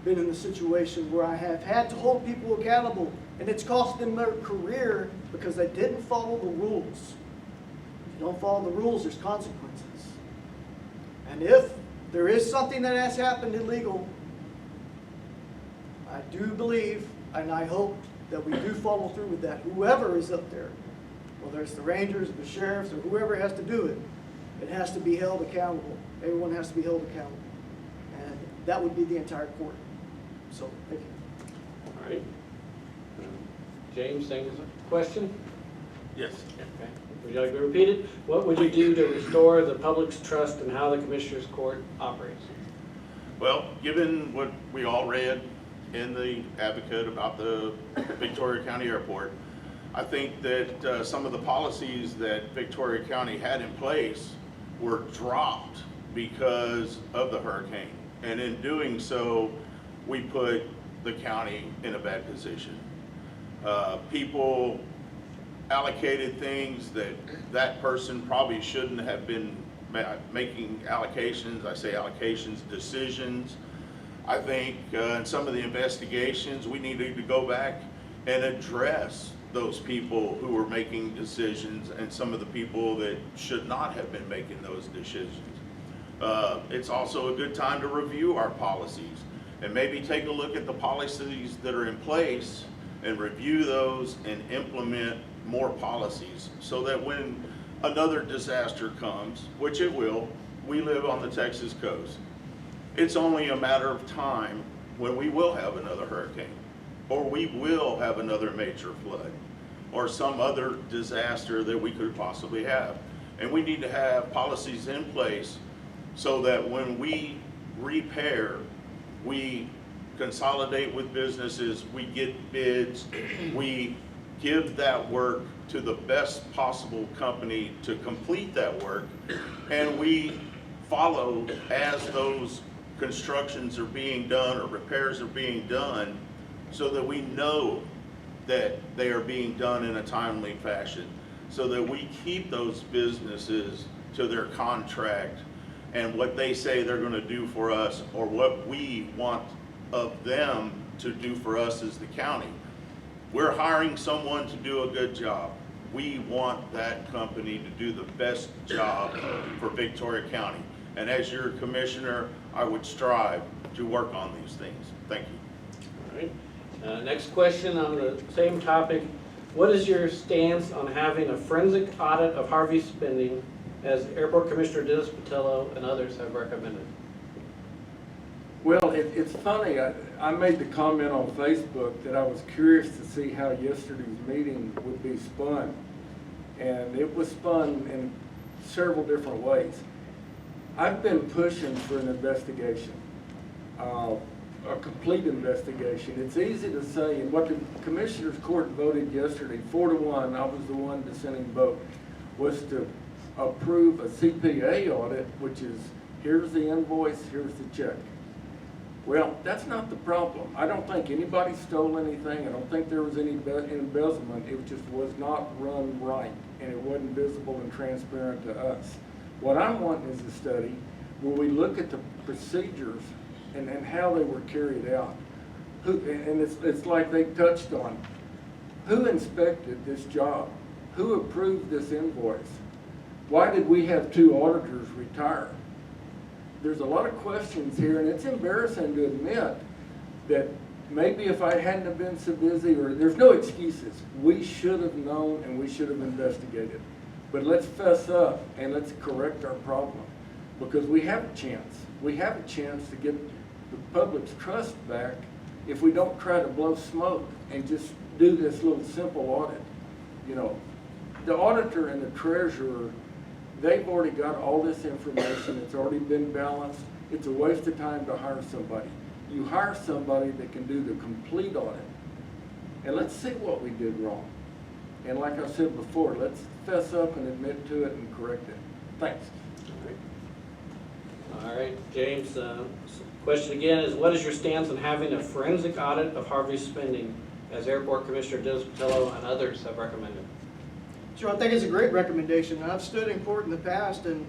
been in the situation where I have had to hold people accountable, and it's cost them their career because they didn't follow the rules. If you don't follow the rules, there's consequences. And if there is something that has happened illegal, I do believe, and I hope that we do follow through with that. Whoever is up there, whether it's the Rangers, or the sheriffs, or whoever has to do it, it has to be held accountable. Everyone has to be held accountable. And that would be the entire court. So, thank you. All right. James, same question? Yes. Okay. Would you like to repeat it? What would you do to restore the public's trust in how the Commissioners Court operates? Well, given what we all read in the Advocate about the Victoria County Airport, I think that some of the policies that Victoria County had in place were dropped because of the hurricane. And in doing so, we put the county in a bad position. People allocated things that person probably shouldn't have been making allocations. I say allocations, decisions. I think in some of the investigations, we needed to go back and address those people who were making decisions and some of the people that should not have been making those decisions. It's also a good time to review our policies and maybe take a look at the policies that are in place and review those and implement more policies so that when another disaster comes, which it will, we live on the Texas coast. It's only a matter of time when we will have another hurricane, or we will have another major flood, or some other disaster that we could possibly have. And we need to have policies in place so that when we repair, we consolidate with businesses, we get bids, we give that work to the best possible company to complete that work, and we follow as those constructions are being done or repairs are being done, so that we know that they are being done in a timely fashion, so that we keep those businesses to their contract and what they say they're going to do for us, or what we want of them to do for us as the county. We're hiring someone to do a good job. We want that company to do the best job for Victoria County. And as your commissioner, I would strive to work on these things. Thank you. All right. Next question on the same topic. What is your stance on having a forensic audit of Harvey's spending, as Airport Commissioner Dennis and others have recommended? Well, it's funny, I made the comment on Facebook that I was curious to see how yesterday's meeting would be spun. And it was spun in several different ways. I've been pushing for an investigation, a complete investigation. It's easy to say, and what the Commissioners Court voted yesterday, 4-1, I was the one dissenting vote, was to approve a CPA audit, which is, here's the invoice, here's the check. Well, that's not the problem. I don't think anybody stole anything. I don't think there was any embezzlement. It just was not run right, and it wasn't visible and transparent to us. What I'm wanting is a study where we look at the procedures and how they were carried out. And it's like they touched on, who inspected this job? Who approved this invoice? Why did we have 2 auditors retire? There's a lot of questions here, and it's embarrassing to admit that maybe if I hadn't have been so busy, or there's no excuses, we should have known and we should have investigated. But let's fess up and let's correct our problem, because we have a chance. We have a chance to get the public's trust back if we don't try to blow smoke and just do this little simple audit. You know, the auditor and the treasurer, they've already got all this information. It's already been balanced. It's a waste of time to hire somebody. You hire somebody that can do the complete audit. And let's see what we did wrong. And like I said before, let's fess up and admit to it and correct it. Thanks. All right, James, question again is, what is your stance on having a forensic audit of Harvey's spending, as Airport Commissioner Dennis and others have recommended? Sure, I think it's a great recommendation, and I've stood in court in the past and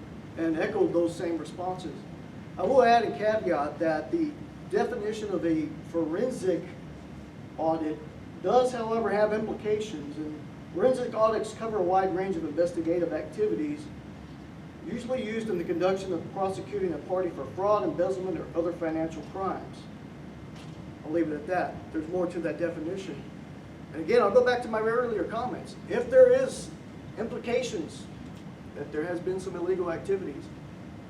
echoed those same responses. I will add a caveat that the definition of a forensic audit does, however, have implications, and forensic audits cover a wide range of investigative activities, usually used in the conduction of prosecuting a party for fraud, embezzlement, or other financial crimes. I'll leave it at that. There's more to that definition. And again, I'll go back to my earlier comments. If there is implications that there has been some illegal activities,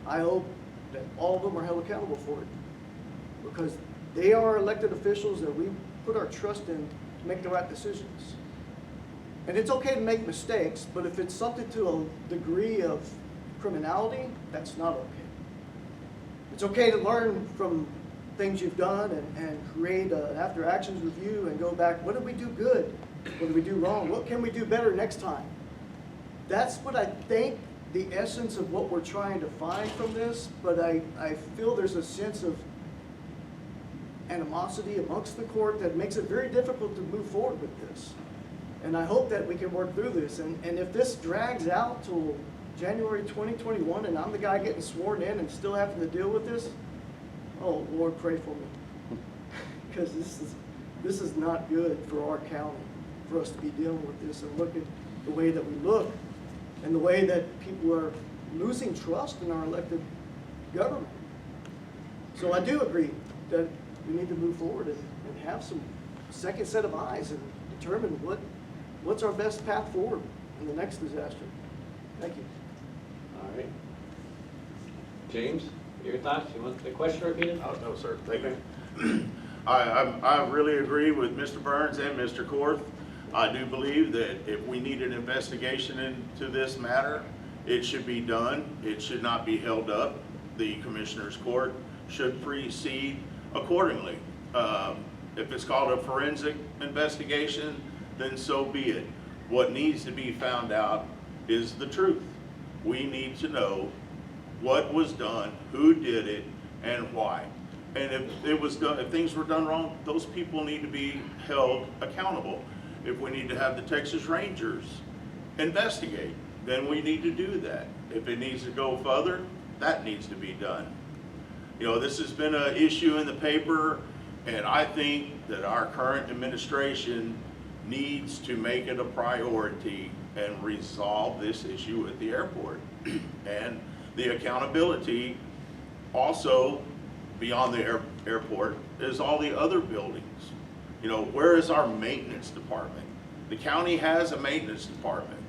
I hope that all of them are held accountable for it, because they are elected officials that we put our trust in to make the right decisions. And it's okay to make mistakes, but if it's something to a degree of criminality, that's not okay. It's okay to learn from things you've done and create an after actions review and go back, what did we do good? What did we do wrong? What can we do better next time? That's what I think the essence of what we're trying to find from this, but I feel there's a sense of animosity amongst the court that makes it very difficult to move forward with this. And I hope that we can work through this. And if this drags out till January 2021 and I'm the guy getting sworn in and still having to deal with this, oh, Lord, pray for me. Because this is not good for our county, for us to be dealing with this and look at the way that we look and the way that people are losing trust in our elected government. So I do agree that we need to move forward and have some second set of eyes and determine what's our best path forward in the next disaster. Thank you. All right. James, your thoughts? You want the question repeated? Oh, no, sir. Thank you. I really agree with Mr. Burns and Mr. Kurth. I do believe that if we need an investigation into this matter, it should be done. It should not be held up. The Commissioner's Court should proceed accordingly. If it's called a forensic investigation, then so be it. What needs to be found out is the truth. We need to know what was done, who did it, and why. And if things were done wrong, those people need to be held accountable. If we need to have the Texas Rangers investigate, then we need to do that. If it needs to go further, that needs to be done. You know, this has been an issue in the paper, and I think that our current administration needs to make it a priority and resolve this issue with the airport. And the accountability also beyond the airport is all the other buildings. You know, where is our maintenance department? The county has a maintenance department.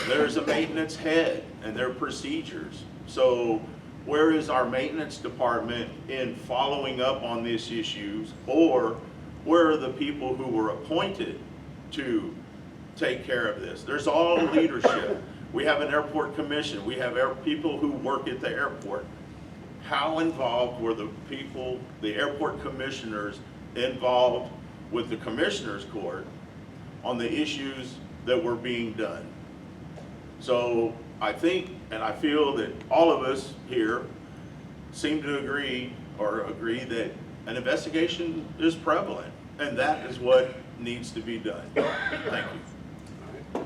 There's a maintenance head and their procedures. So where is our maintenance department in following up on these issues, or where are the people who were appointed to take care of this? There's all leadership. We have an airport commission. We have people who work at the airport. How involved were the people, the airport commissioners, involved with the commissioners court on the issues that were being done? So I think, and I feel that all of us here seem to agree that an investigation is prevalent, and that is what needs to be done. Thank you.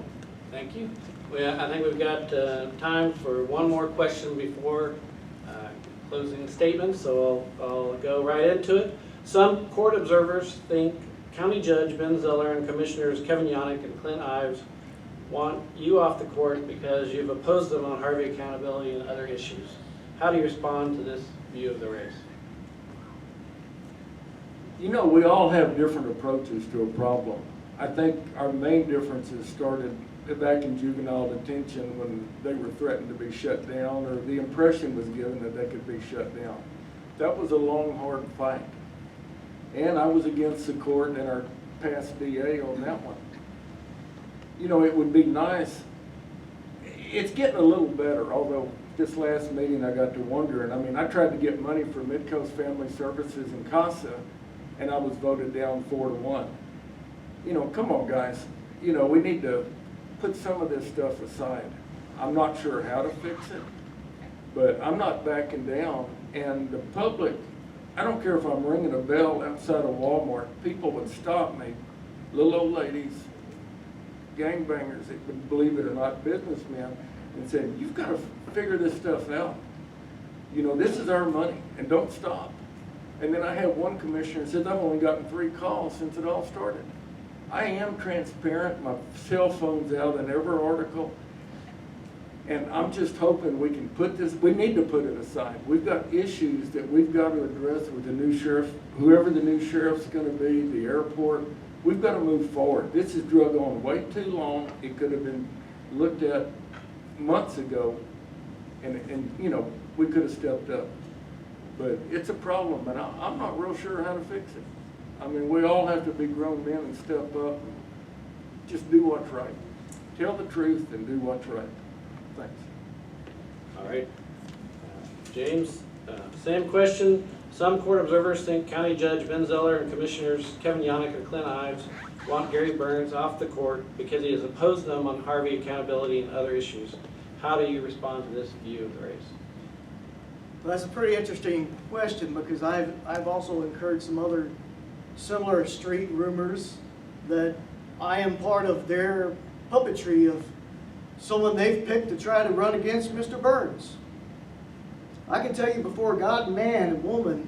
Thank you. Well, I think we've got time for one more question before closing statements, so I'll go right into it. Some court observers think County Judge Ben Zeller and Commissioners Kevin Yannick and Clint Ives want you off the court because you've opposed them on Harvey accountability and other issues. How do you respond to this view of the race? You know, we all have different approaches to a problem. I think our main differences started back in juvenile detention when they were threatened to be shut down, or the impression was given that they could be shut down. That was a long, hard fight. And I was against the court and our past DA on that one. You know, it would be nice. It's getting a little better, although this last meeting I got to wondering. I mean, I tried to get money for Midcoast Family Services and CASA, and I was voted down 4-1. You know, come on, guys. You know, we need to put some of this stuff aside. I'm not sure how to fix it, but I'm not backing down. And the public, I don't care if I'm ringing a bell outside of Walmart, people would stop me, little old ladies, gangbangers, believe it or not, businessmen, and said, you've got to figure this stuff out. You know, this is our money, and don't stop. And then I had one commissioner said, I've only gotten 3 calls since it all started. I am transparent. My cell phone's out in every article. And I'm just hoping we can put this, we need to put it aside. We've got issues that we've got to address with the new sheriff, whoever the new sheriff's going to be, the airport. We've got to move forward. This has drug on way too long. It could have been looked at months ago, and you know, we could have stepped up. But it's a problem, and I'm not real sure how to fix it. I mean, we all have to be grown men and step up and just do what's right. Tell the truth and do what's right. Thanks. All right. James, same question. Some court observers think County Judge Ben Zeller and Commissioners Kevin Yannick and Clint Ives want Gary Burns off the court because he has opposed them on Harvey accountability and other issues. How do you respond to this view of the race? Well, that's a pretty interesting question, because I've also incurred some other similar street rumors that I am part of their puppetry of someone they've picked to try to run against Mr. Burns. I can tell you before God, man, and woman,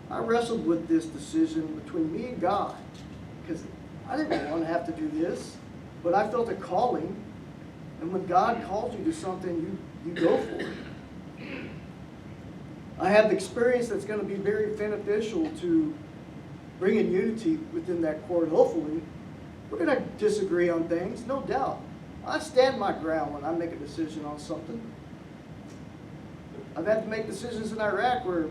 I wrestled with this decision between me and God, because I didn't want to have to do this, but I felt a calling, and when God calls you to something, you go for it. I have the experience that's going to be very beneficial to bringing unity within that court. Hopefully, we're going to disagree on things, no doubt. I stand my ground when I make a decision on something. I've had to make decisions in Iraq where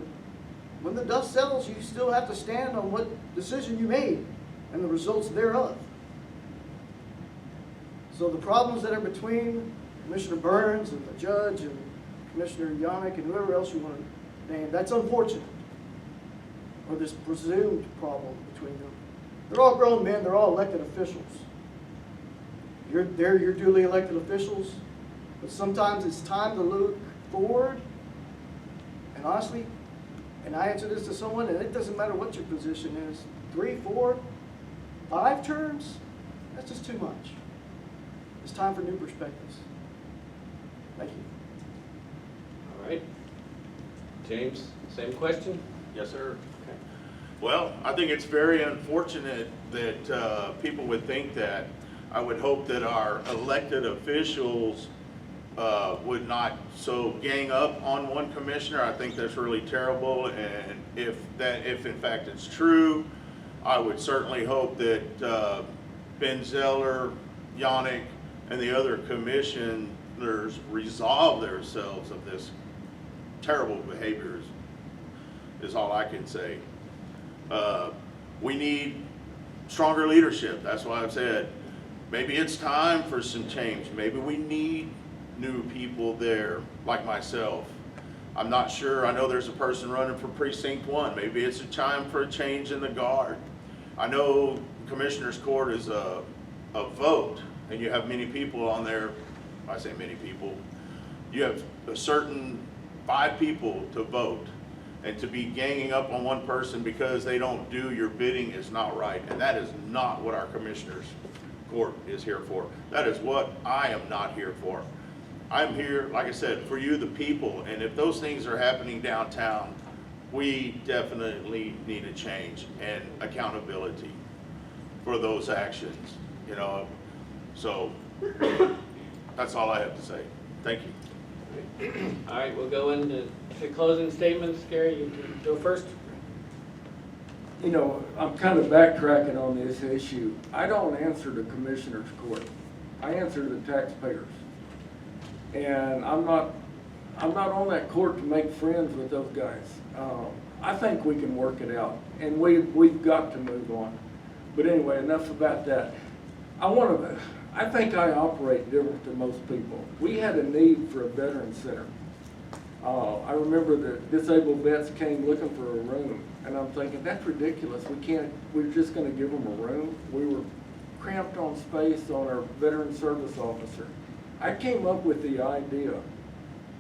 when the dust settles, you still have to stand on what decision you made and the results thereof. So the problems that are between Commissioner Burns and the judge and Commissioner Yannick and whoever else you want to name, that's unfortunate. or this presumed problem between them. They're all grown men, they're all elected officials. They're your duly elected officials, but sometimes it's time to look forward. And honestly, and I answer this to someone, and it doesn't matter what your position is, 3, 4, 5 terms, that's just too much. It's time for new perspectives. Thank you. All right. James, same question? Yes, sir. Okay. Well, I think it's very unfortunate that people would think that. I would hope that our elected officials would not so gang up on one commissioner. I think that's really terrible, and if in fact it's true, I would certainly hope that Ben Zeller, Yannick, and the other commissioners resolve themselves of this terrible behavior is all I can say. We need stronger leadership. That's why I've said maybe it's time for some change. Maybe we need new people there like myself. I'm not sure. I know there's a person running for Precinct 1. Maybe it's a time for a change in the guard. I know Commissioner's Court is a vote, and you have many people on there. I say many people. You have a certain 5 people to vote, and to be ganging up on one person because they don't do your bidding is not right, and that is not what our Commissioner's Court is here for. That is what I am not here for. I'm here, like I said, for you, the people, and if those things are happening downtown, we definitely need a change and accountability for those actions, you know. So that's all I have to say. Thank you. All right, we'll go into closing statements. Gary, you can go first. You know, I'm kind of backtracking on this issue. I don't answer to Commissioner's Court. I answer to the taxpayers. And I'm not on that court to make friends with those guys. I think we can work it out, and we've got to move on. But anyway, enough about that. I think I operate different than most people. We had a need for a veteran center. I remember the disabled vets came looking for a room, and I'm thinking, that's ridiculous. We're just gonna give them a room. We were cramped on space on our veteran service officer. I came up with the idea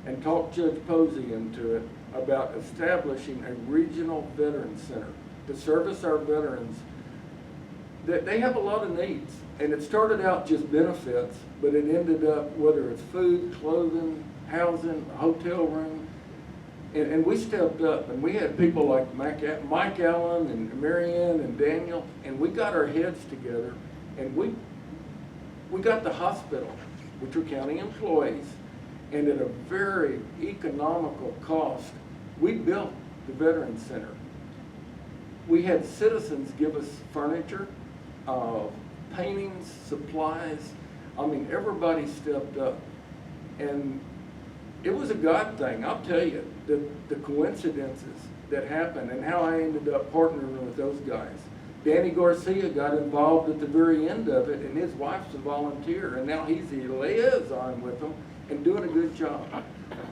and talked Judge Posey into it about establishing a regional veteran center to service our veterans. That they have a lot of needs, and it started out just benefits, but it ended up, whether it's food, clothing, housing, a hotel room, and we stepped up, and we had people like Mike Allen and Marianne and Daniel, and we got our heads together, and we got the hospital, which are county employees, and at a very economical cost, we built the Veteran Center. We had citizens give us furniture, paintings, supplies. I mean, everybody stepped up, and it was a God thing. I'll tell you, the coincidences that happened and how I ended up partnering with those guys. Danny Garcia got involved at the very end of it, and his wife's a volunteer, and now he's a liaison with them and doing a good job.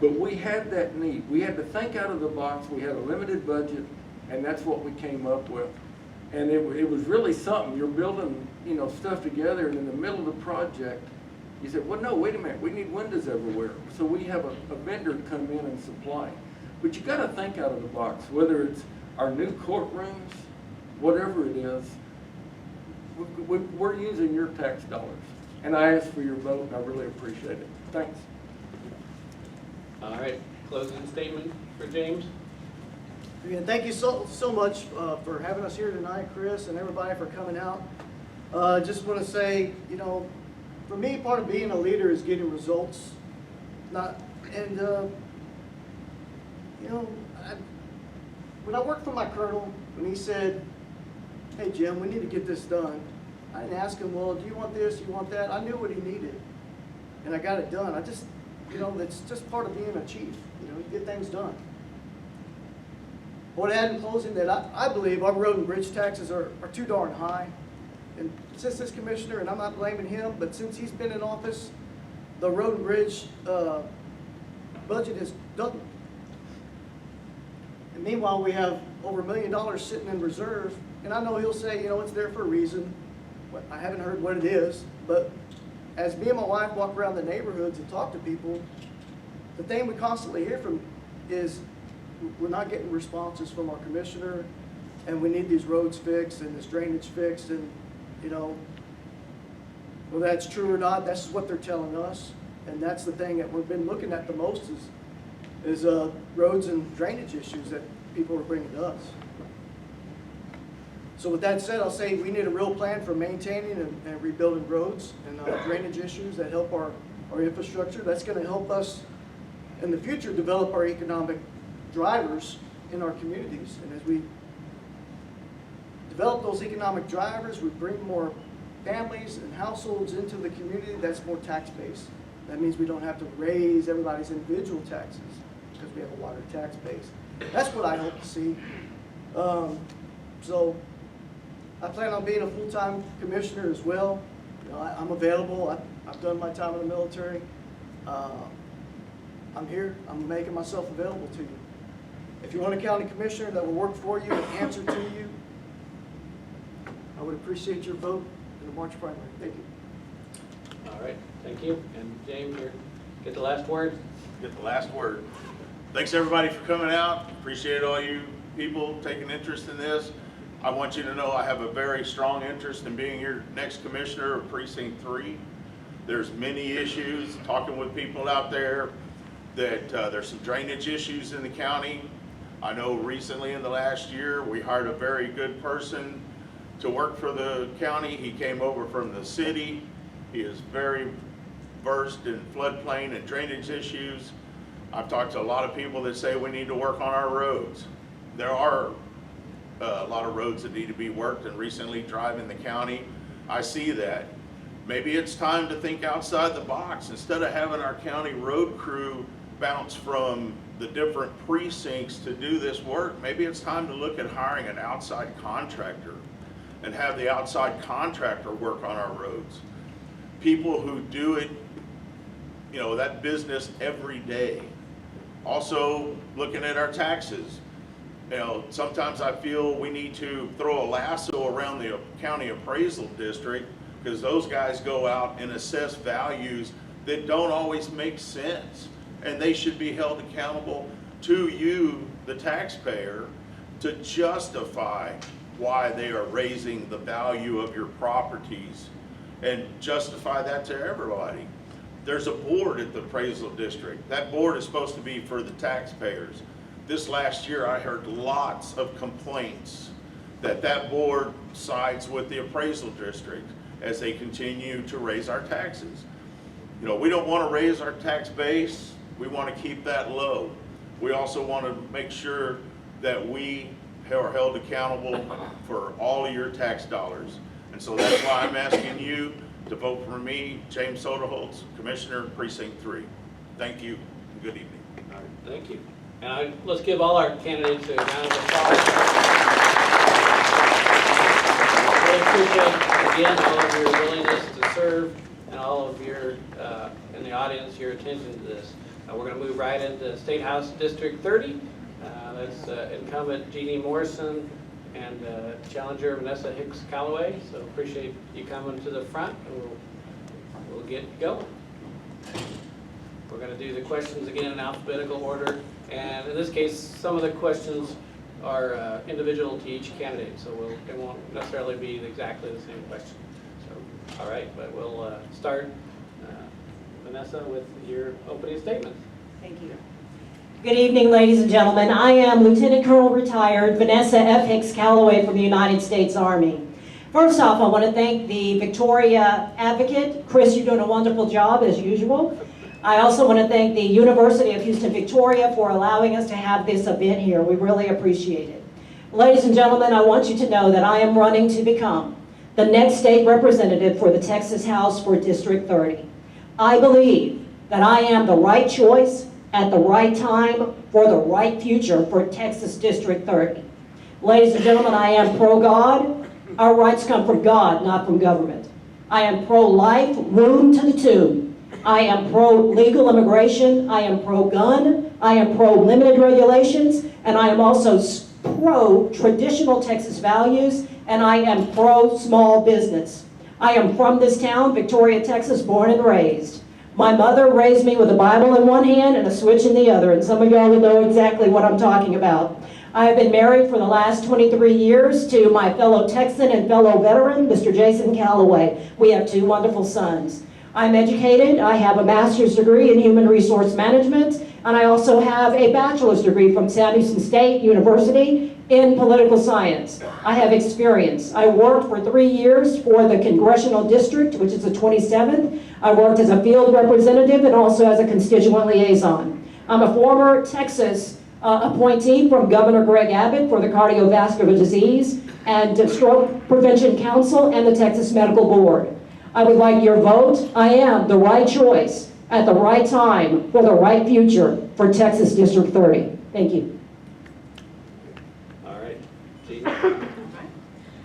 But we had that need. We had to think out of the box. We had a limited budget, and that's what we came up with. And it was really something. You're building, you know, stuff together, and in the middle of the project, you said, well, no, wait a minute, we need windows everywhere. So we have a vendor come in and supply. But you gotta think out of the box, whether it's our new courtrooms, whatever it is, we're using your tax dollars. And I ask for your vote, and I really appreciate it. Thanks. All right, closing statement for James. Again, thank you so much for having us here tonight, Chris, and everybody for coming out. Just want to say, you know, for me, part of being a leader is getting results. You know, when I worked for my colonel, when he said, hey, Jim, we need to get this done, I didn't ask him, well, do you want this, do you want that? I knew what he needed, and I got it done. You know, it's just part of being a chief. You know, you get things done. I want to add in closing that I believe our road and bridge taxes are too darn high. And since this commissioner, and I'm not blaming him, but since he's been in office, the road and bridge budget has doubled. Meanwhile, we have over $1 million sitting in reserve, and I know he'll say, you know, it's there for a reason. I haven't heard what it is, but as me and my wife walk around the neighborhoods and talk to people, the thing we constantly hear from is we're not getting responses from our commissioner, and we need these roads fixed and this drainage fixed, and, you know, whether that's true or not, that's what they're telling us. And that's the thing that we've been looking at the most is roads and drainage issues that people are bringing to us. So with that said, I'll say we need a real plan for maintaining and rebuilding roads and drainage issues that help our infrastructure. That's going to help us in the future develop our economic drivers in our communities. And as we develop those economic drivers, we bring more families and households into the community. That's more tax base. That means we don't have to raise everybody's individual taxes because we have a wider tax base. That's what I hope to see. So I plan on being a full-time commissioner as well. You know, I'm available. I've done my time in the military. I'm here. I'm making myself available to you. If you want a county commissioner that will work for you and answer to you, I would appreciate your vote in the March primary. Thank you. All right, thank you. And James, you get the last word. Get the last word. Thanks everybody for coming out. Appreciate all you people taking interest in this. I want you to know I have a very strong interest in being your next commissioner of Precinct 3. There's many issues, talking with people out there, that there's some drainage issues in the county. I know recently in the last year we hired a very good person to work for the county. He came over from the city. He is very versed in floodplain and drainage issues. I've talked to a lot of people that say we need to work on our roads. There are a lot of roads that need to be worked, and recently driving the county, I see that. Maybe it's time to think outside the box. Instead of having our county road crew bounce from the different precincts to do this work, maybe it's time to look at hiring an outside contractor and have the outside contractor work on our roads. People who do it, you know, that business every day. Also, looking at our taxes. You know, sometimes I feel we need to throw a lasso around the county appraisal district, because those guys go out and assess values that don't always make sense. And they should be held accountable to you, the taxpayer, to justify why they are raising the value of your properties, and justify that to everybody. There's a board at the appraisal district. That board is supposed to be for the taxpayers. This last year I heard lots of complaints that board sides with the appraisal district as they continue to raise our taxes. You know, we don't want to raise our tax base. We want to keep that low. We also want to make sure that we are held accountable for all of your tax dollars. And so that's why I'm asking you to vote for me, James Soderholtz, Commissioner, Precinct 3. Thank you, and good evening. All right, thank you. And let's give all our candidates a round of applause. Really appreciate, again, all of your willingness to serve, and all of your, in the audience, your attention to this. We're going to move right into State House District 30. That's incumbent Geanie Morrison and challenger Vanessa Hicks-Callaway. So appreciate you coming to the front, and we'll get going. We're going to do the questions again in alphabetical order, and in this case, some of the questions are individual to each candidate, so it won't necessarily be exactly the same question. So, all right, but we'll start, Vanessa, with your opening statement. Thank you. Good evening, ladies and gentlemen. I am Lieutenant Colonel retired Vanessa F. Hicks-Callaway from the United States Army. First off, I want to thank the Victoria Advocate. Chris, you're doing a wonderful job as usual. I also want to thank the University of Houston Victoria for allowing us to have this event here. We really appreciate it. Ladies and gentlemen, I want you to know that I am running to become the next state representative for the Texas House for District 30. I believe that I am the right choice at the right time for the right future for Texas District 30. Ladies and gentlemen, I am pro-God. Our rights come from God, not from government. I am pro-life, womb to the tomb. I am pro-legal immigration, I am pro-gun, I am pro-limited regulations, and I am also pro-traditional Texas values, and I am pro-small business. I am from this town, Victoria, Texas, born and raised. My mother raised me with a Bible in one hand and a switch in the other, and some of y'all will know exactly what I'm talking about. I have been married for the last 23 years to my fellow Texan and fellow veteran, Mr. Hicks-Callaway. We have 2 wonderful sons. I'm educated. I have a master's degree in human resource management, and I also have a bachelor's degree from Sam Houston State University in political science. I have experience. I worked for 3 years for the Congressional District, which is the 27th. I worked as a field representative and also as a constituent liaison. I'm a former Texas appointee from Governor Greg Abbott for the Cardiovascular Disease and Stroke Prevention Council and the Texas Medical Board. I would like your vote. I am the right choice at the right time for the right future for Texas District 30. Thank you. All right, Geanie.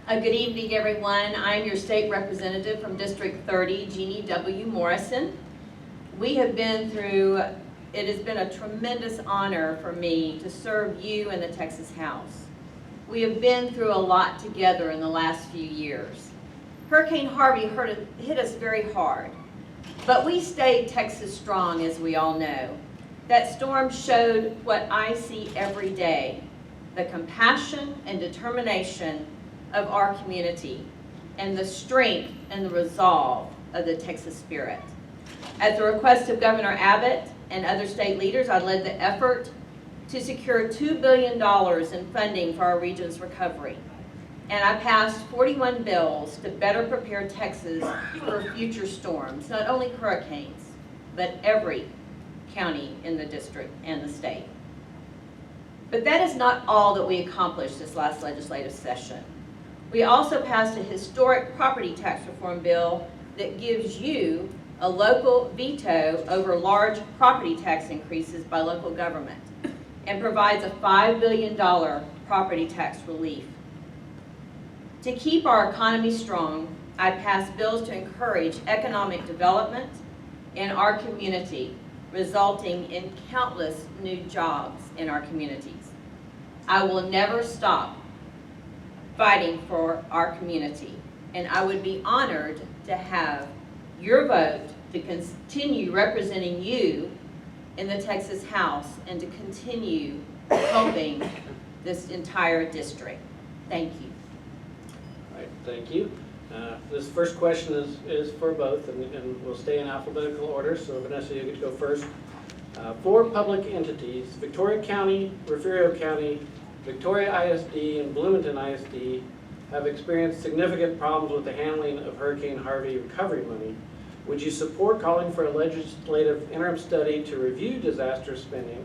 Good evening, everyone. I'm your state representative from District 30, Geanie W. Morrison. We have been through, it has been a tremendous honor for me to serve you in the Texas House. We have been through a lot together in the last few years. Hurricane Harvey hit us very hard, but we stayed Texas strong, as we all know. That storm showed what I see every day, the compassion and determination of our community and the strength and the resolve of the Texas spirit. At the request of Governor Abbott and other state leaders, I led the effort to secure $2 billion in funding for our region's recovery. And I passed 41 bills to better prepare Texas for future storms, not only hurricanes, but every county in the district and the state. But that is not all that we accomplished this last legislative session. We also passed a historic property tax reform bill that gives you a local veto over large property tax increases by local government and provides a $5 billion property tax relief. To keep our economy strong, I passed bills to encourage economic development in our community, resulting in countless new jobs in our communities. I will never stop fighting for our community, and I would be honored to have your vote to continue representing you in the Texas House and to continue helping this entire district. Thank you. All right, thank you. This first question is for both, and we'll stay in alphabetical order, so Vanessa, you get to go first. 4 public entities, Victoria County, Refugio County, Victoria ISD, and Bloomington ISD, have experienced significant problems with the handling of Hurricane Harvey recovery money. Would you support calling for a legislative interim study to review disaster spending?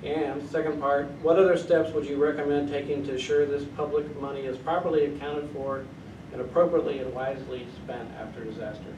And second part, what other steps would you recommend taking to ensure this public money is properly accounted for and appropriately and wisely spent after disaster?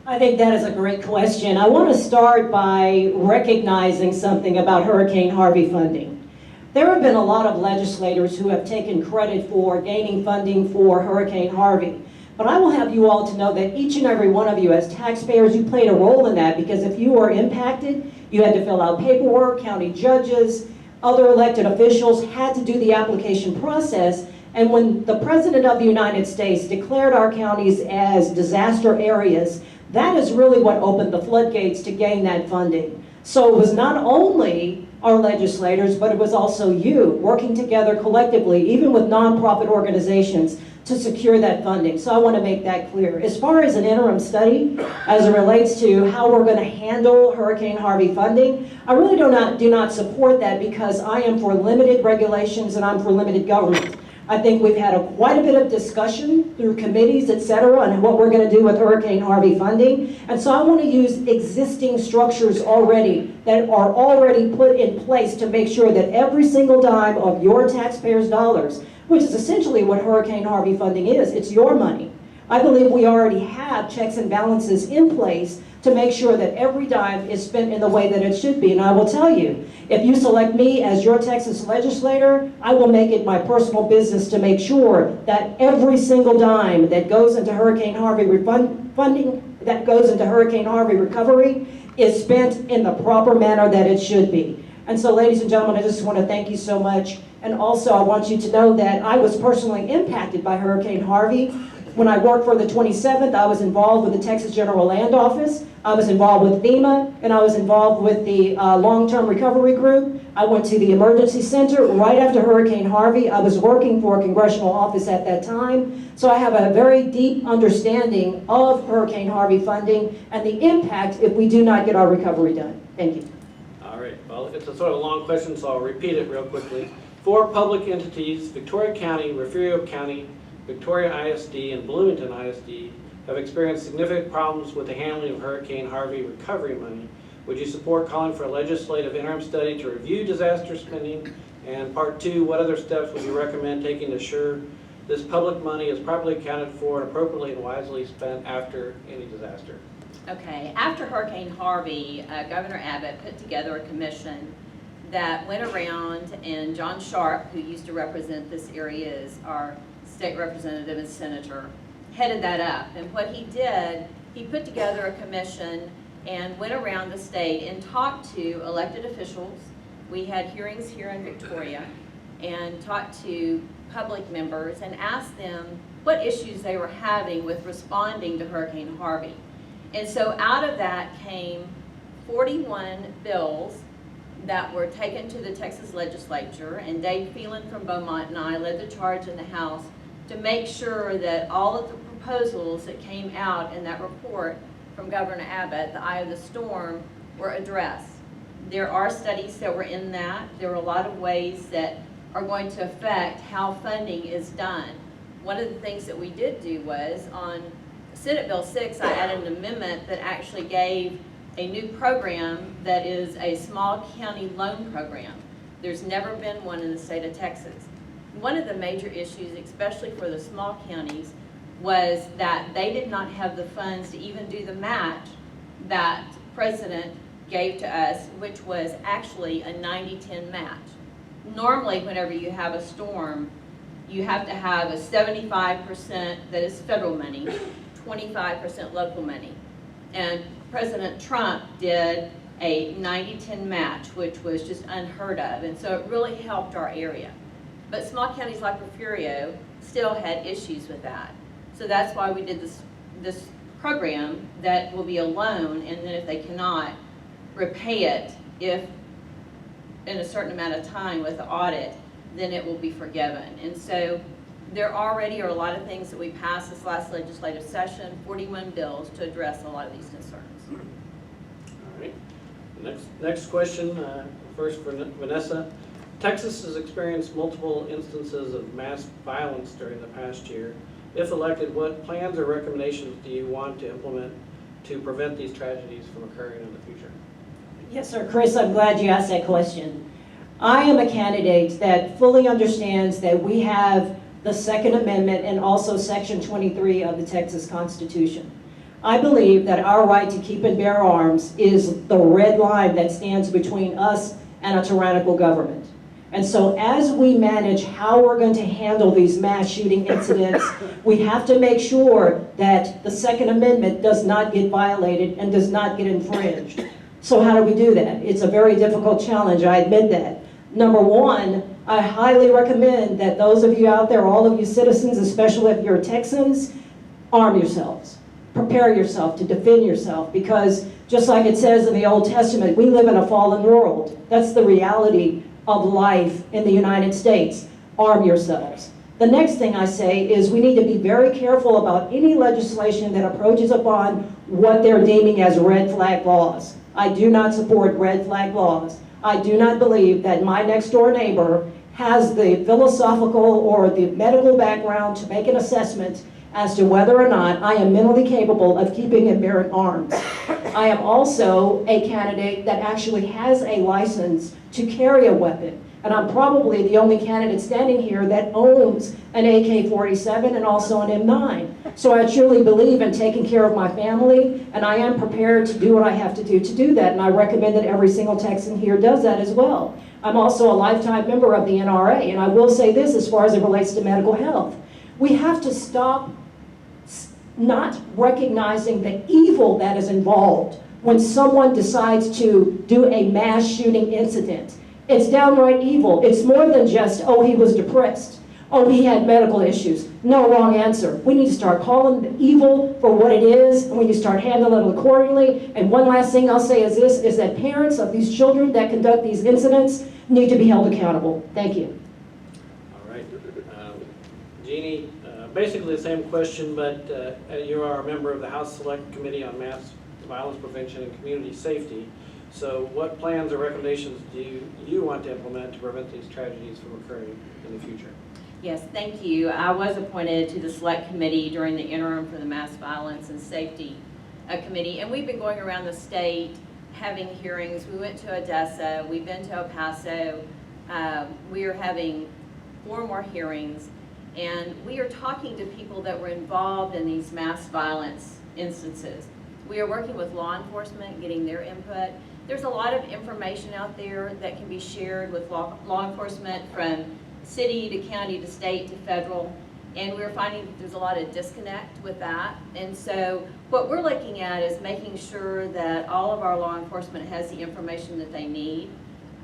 I think that is a great question. I want to start by recognizing something about Hurricane Harvey funding. There have been a lot of legislators who have taken credit for gaining funding for Hurricane Harvey. But I will have you all to know that each and every one of you as taxpayers, you played a role in that, because if you were impacted, you had to fill out paperwork, county judges, other elected officials had to do the application process. And when the President of the United States declared our counties as disaster areas, that is really what opened the floodgates to gain that funding. So it was not only our legislators, but it was also you working together collectively, even with nonprofit organizations, to secure that funding. So I want to make that clear. As far as an interim study, as it relates to how we're going to handle Hurricane Harvey funding, I really do not support that, because I am for limited regulations and I'm for limited government. I think we've had quite a bit of discussion through committees, et cetera, on what we're going to do with Hurricane Harvey funding. And so I want to use existing structures already that are already put in place to make sure that every single dime of your taxpayers' dollars, which is essentially what Hurricane Harvey funding is, it's your money. I believe we already have checks and balances in place to make sure that every dime is spent in the way that it should be. And I will tell you, if you select me as your Texas legislator, I will make it my personal business to make sure that every single dime that goes into Hurricane Harvey funding that goes into Hurricane Harvey recovery is spent in the proper manner that it should be. And so, ladies and gentlemen, I just want to thank you so much. And also, I want you to know that I was personally impacted by Hurricane Harvey. When I worked for the 27th, I was involved with the Texas General Land Office. I was involved with FEMA, and I was involved with the long-term recovery group. I went to the emergency center right after Hurricane Harvey. I was working for a congressional office at that time. So I have a very deep understanding of Hurricane Harvey funding and the impact if we do not get our recovery done. Thank you. All right, well, it's a sort of long question, so I'll repeat it real quickly. 4 public entities, Victoria County, Refugio County, Victoria ISD, and Bloomington ISD, have experienced significant problems with the handling of Hurricane Harvey recovery money. Would you support calling for a legislative interim study to review disaster spending? And part 2, what other steps would you recommend taking to ensure this public money is properly accounted for and appropriately and wisely spent after any disaster? Okay, after Hurricane Harvey, Governor Abbott put together a commission that went around, and John Sharp, who used to represent this area as our state representative and senator, headed that up. And what he did, he put together a commission and went around the state and talked to elected officials. We had hearings here in Victoria and talked to public members and asked them what issues they were having with responding to Hurricane Harvey. And so out of that came 41 bills that were taken to the Texas legislature, and Dave Phelan from Beaumont and I led the charge in the House to make sure that all of the proposals that came out in that report from Governor Abbott, the Eye of the Storm, were addressed. There are studies that were in that. There are a lot of ways that are going to affect how funding is done. One of the things that we did do was on Senate Bill 6, I added an amendment that actually gave a new program that is a small county loan program. There's never been one in the state of Texas. One of the major issues, especially for the small counties, was that they did not have the funds to even do the match that President gave to us, which was actually a 90-10 match. Normally, whenever you have a storm, you have to have a 75% that is federal money, 25% local money. And President Trump did a 90-10 match, which was just unheard of. And so it really helped our area. But small counties like Refugio still had issues with that. So that's why we did this program that will be a loan, and then if they cannot repay it, if in a certain amount of time with the audit, then it will be forgiven. And so there already are a lot of things that we passed this last legislative session, 41 bills to address a lot of these concerns. All right. Next question, first for Vanessa. Texas has experienced multiple instances of mass violence during the past year. If elected, what plans or recommendations do you want to implement to prevent these tragedies from occurring in the future? Yes, sir. Chris, I'm glad you asked that question. I am a candidate that fully understands that we have the Second Amendment and also Section 23 of the Texas Constitution. I believe that our right to keep and bear arms is the red line that stands between us and a tyrannical government. And so as we manage how we're going to handle these mass shooting incidents, we have to make sure that the Second Amendment does not get violated and does not get infringed. So how do we do that? It's a very difficult challenge, I admit that. Number one, I highly recommend that those of you out there, all of you citizens, especially if you're Texans, arm yourselves. Prepare yourself to defend yourself, because just like it says in the Old Testament, we live in a fallen world. That's the reality of life in the United States. Arm yourselves. The next thing I say is we need to be very careful about any legislation that approaches upon what they're deeming as red flag laws. I do not support red flag laws. I do not believe that my next door neighbor has the philosophical or the medical background to make an assessment as to whether or not I am mentally capable of keeping and bearing arms. I am also a candidate that actually has a license to carry a weapon. And I'm probably the only candidate standing here that owns an AK-47 and also an M9. So I truly believe in taking care of my family, and I am prepared to do what I have to do that, and I recommend that every single Texan here does that as well. I'm also a lifetime member of the NRA, and I will say this as far as it relates to medical health. We have to stop not recognizing the evil that is involved when someone decides to do a mass shooting incident. It's downright evil. It's more than just, oh, he was depressed. Oh, he had medical issues. No, wrong answer. We need to start calling the evil for what it is, and we need to start handling it accordingly. And one last thing I'll say is this, is that parents of these children that conduct these incidents need to be held accountable. Thank you. All right. Jeannie, basically the same question, but you are a member of the House Select Committee on Mass Violence Prevention and Community Safety. So what plans or recommendations do you want to implement to prevent these tragedies from occurring in the future? Yes, thank you. I was appointed to the Select Committee during the interim for the Mass Violence and Safety Committee, and we've been going around the state having hearings. We went to Odessa, we've been to El Paso. We are having 4 more hearings, and we are talking to people that were involved in these mass violence instances. We are working with law enforcement, getting their input. There's a lot of information out there that can be shared with law enforcement from city to county to state to federal, and we're finding that there's a lot of disconnect with that. And so what we're looking at is making sure that all of our law enforcement has the information that they need,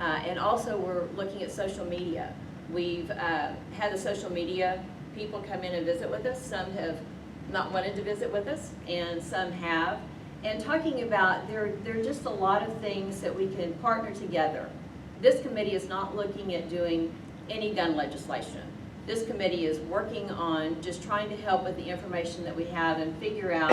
and also we're looking at social media. We've had the social media people come in and visit with us. Some have not wanted to visit with us, and some have. And talking about, there are just a lot of things that we can partner together. This committee is not looking at doing any gun legislation. This committee is working on just trying to help with the information that we have and figure out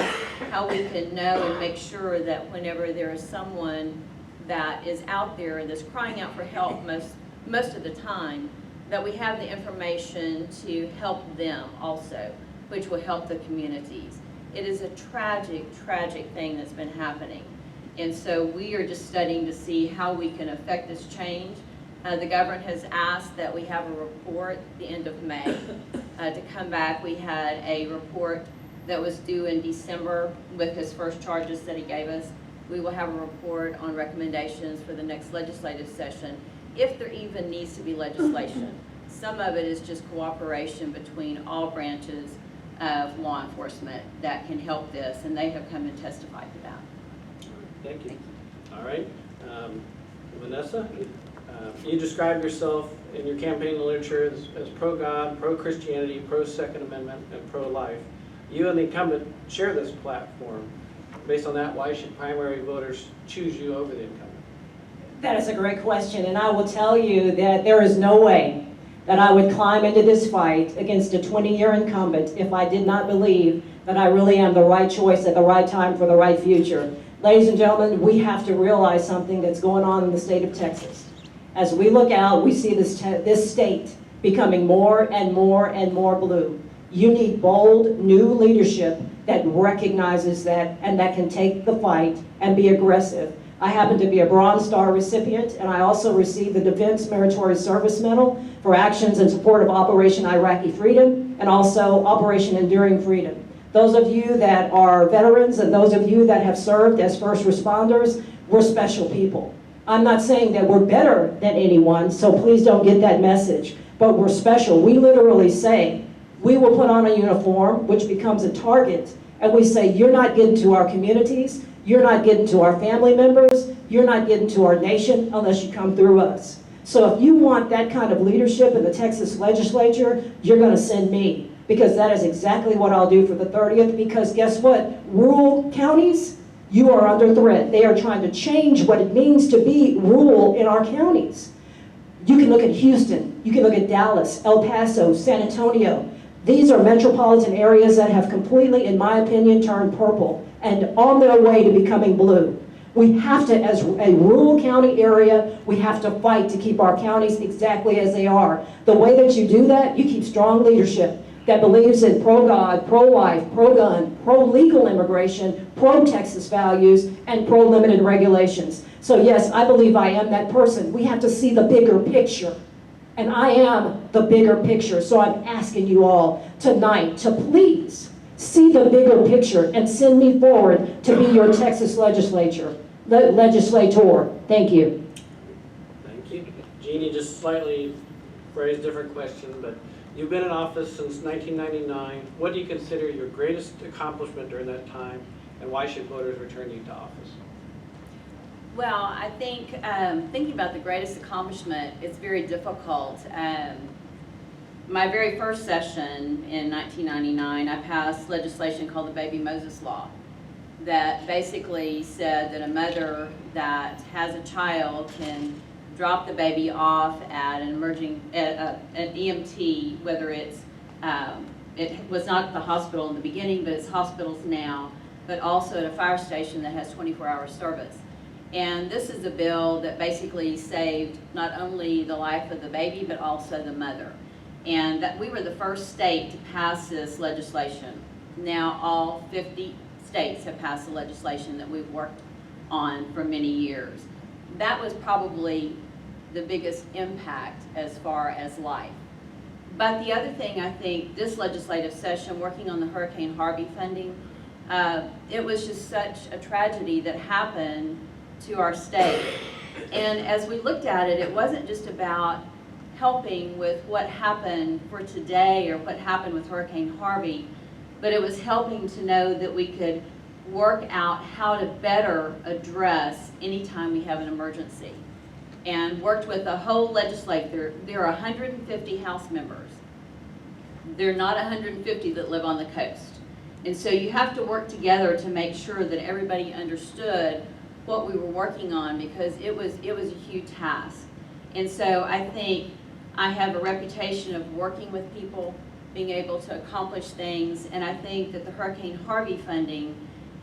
how we can know and make sure that whenever there is someone that is out there that's crying out for help most of the time, that we have the information to help them also, which will help the communities. It is a tragic, tragic thing that's been happening. And so we are just studying to see how we can affect this change. The governor has asked that we have a report at the end of May to come back. We had a report that was due in December with his first charges that he gave us. We will have a report on recommendations for the next legislative session, if there even needs to be legislation. Some of it is just cooperation between all branches of law enforcement that can help this, and they have come and testified to that. Thank you. All right. Vanessa, you describe yourself in your campaign literature as pro-God, pro-Christianity, pro-Second Amendment, and pro-life. You and the incumbent share this platform. Based on that, why should primary voters choose you over the incumbent? That is a great question, and I will tell you that there is no way that I would climb into this fight against a 20-year incumbent if I did not believe that I really am the right choice at the right time for the right future. Ladies and gentlemen, we have to realize something that's going on in the state of Texas. As we look out, we see this state becoming more and more and more blue. You need bold, new leadership that recognizes that and that can take the fight and be aggressive. I happen to be a Bronze Star recipient, and I also received the Defense Meritorious Service Medal for actions in support of Operation Iraqi Freedom and also Operation Enduring Freedom. Those of you that are veterans and those of you that have served as first responders, we're special people. I'm not saying that we're better than anyone, so please don't get that message, but we're special. We literally say, we will put on a uniform, which becomes a target, and we say, you're not getting to our communities, you're not getting to our family members, you're not getting to our nation unless you come through us. So if you want that kind of leadership in the Texas legislature, you're gonna send me, because that is exactly what I'll do for the 30th, because guess what? Rural counties, you are under threat. They are trying to change what it means to be rural in our counties. You can look at Houston, you can look at Dallas, El Paso, San Antonio. These are metropolitan areas that have completely, in my opinion, turned purple and on their way to becoming blue. We have to, as a rural county area, we have to fight to keep our counties exactly as they are. The way that you do that, you keep strong leadership that believes in pro-God, pro-life, pro-gun, pro-legal immigration, pro-Texas values, and pro-limited regulations. So yes, I believe I am that person. We have to see the bigger picture. And I am the bigger picture. So I'm asking you all tonight to please see the bigger picture and send me forward to be your Texas legislator. Thank you. Thank you. Jeannie, just slightly phrased different question, but You've been in office since 1999. What do you consider your greatest accomplishment during that time, and why should voters return you to office? Well, I think thinking about the greatest accomplishment, it's very difficult. My very first session in 1999, I passed legislation called the Baby Moses Law that basically said that a mother that has a child can drop the baby off at an an EMT, whether it's, it was not at the hospital in the beginning, but it's hospitals now, but also at a fire station that has 24-hour service. And this is a bill that basically saved not only the life of the baby, but also the mother. And that we were the first state to pass this legislation. Now all 50 states have passed the legislation that we've worked on for many years. That was probably the biggest impact as far as life. But the other thing, I think, this legislative session, working on the Hurricane Harvey funding, it was just such a tragedy that happened to our state. And as we looked at it, it wasn't just about helping with what happened for today or what happened with Hurricane Harvey, but it was helping to know that we could work out how to better address anytime we have an emergency. And worked with the whole legislature. There are 150 House members. There are not 150 that live on the coast. And so you have to work together to make sure that everybody understood what we were working on, because it was a huge task. And so I think I have a reputation of working with people, being able to accomplish things, and I think that the Hurricane Harvey funding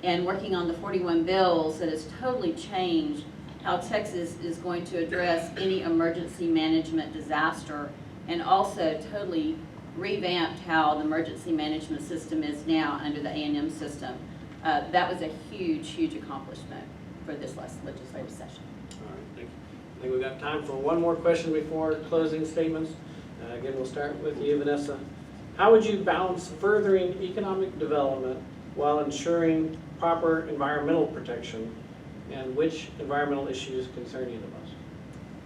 and working on the 41 bills that has totally changed how Texas is going to address any emergency management disaster, and also totally revamped how the emergency management system is now under the A&M system. That was a huge, huge accomplishment for this last legislative session. All right, thank you. I think we've got time for one more question before closing statements. Again, we'll start with you, Vanessa. How would you balance furthering economic development while ensuring proper environmental protection, and which environmental issues concern you the most?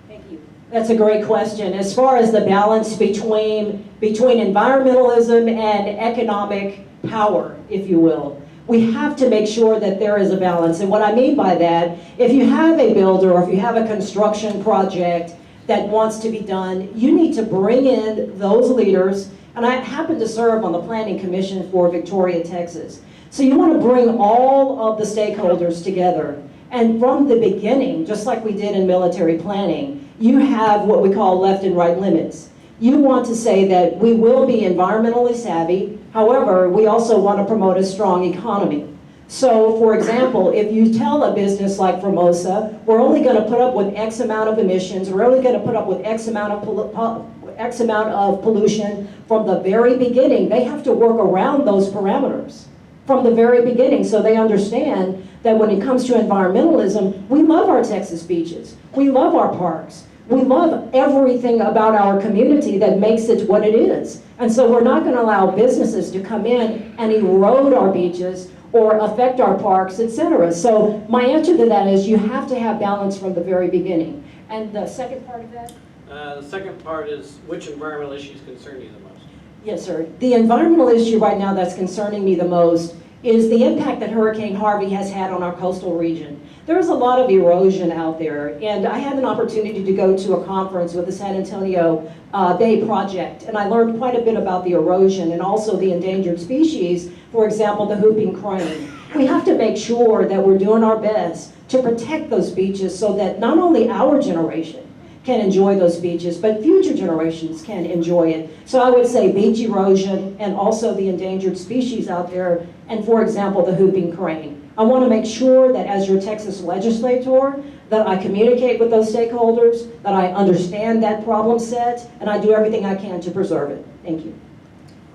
Thank you. That's a great question. As far as the balance between environmentalism and economic power, if you will, we have to make sure that there is a balance. And what I mean by that, if you have a builder or if you have a construction project that wants to be done, you need to bring in those leaders. And I happen to serve on the Planning Commission for Victoria, Texas. So you want to bring all of the stakeholders together. And from the beginning, just like we did in military planning, you have what we call left and right limits. You want to say that we will be environmentally savvy, however, we also want to promote a strong economy. So, for example, if you tell a business like Formosa, we're only going to put up with X amount of emissions, we're only going to put up with X amount of pollution from the very beginning, they have to work around those parameters from the very beginning, so they understand that when it comes to environmentalism, we love our Texas beaches, we love our parks, we love everything about our community that makes it what it is. And so we're not going to allow businesses to come in and erode our beaches or affect our parks, etc. So my answer to that is you have to have balance from the very beginning. And the second part of that? The second part is, which environmental issues concern you the most? Yes, sir. The environmental issue right now that's concerning me the most is the impact that Hurricane Harvey has had on our coastal region. There's a lot of erosion out there, and I had an opportunity to go to a conference with the San Antonio Bay Project, and I learned quite a bit about the erosion and also the endangered species, for example, the whooping crane. We have to make sure that we're doing our best to protect those beaches so that not only our generation can enjoy those beaches, but future generations can enjoy it. So I would say beach erosion and also the endangered species out there, and for example, the whooping crane. I want to make sure that as your Texas legislator, that I communicate with those stakeholders, that I understand that problem set, and I do everything I can to preserve it. Thank you.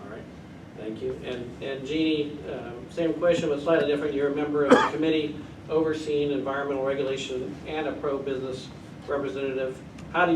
All right, thank you. And Geanie, same question but slightly different. You're a member of the committee overseeing environmental regulation and a pro-business representative. How do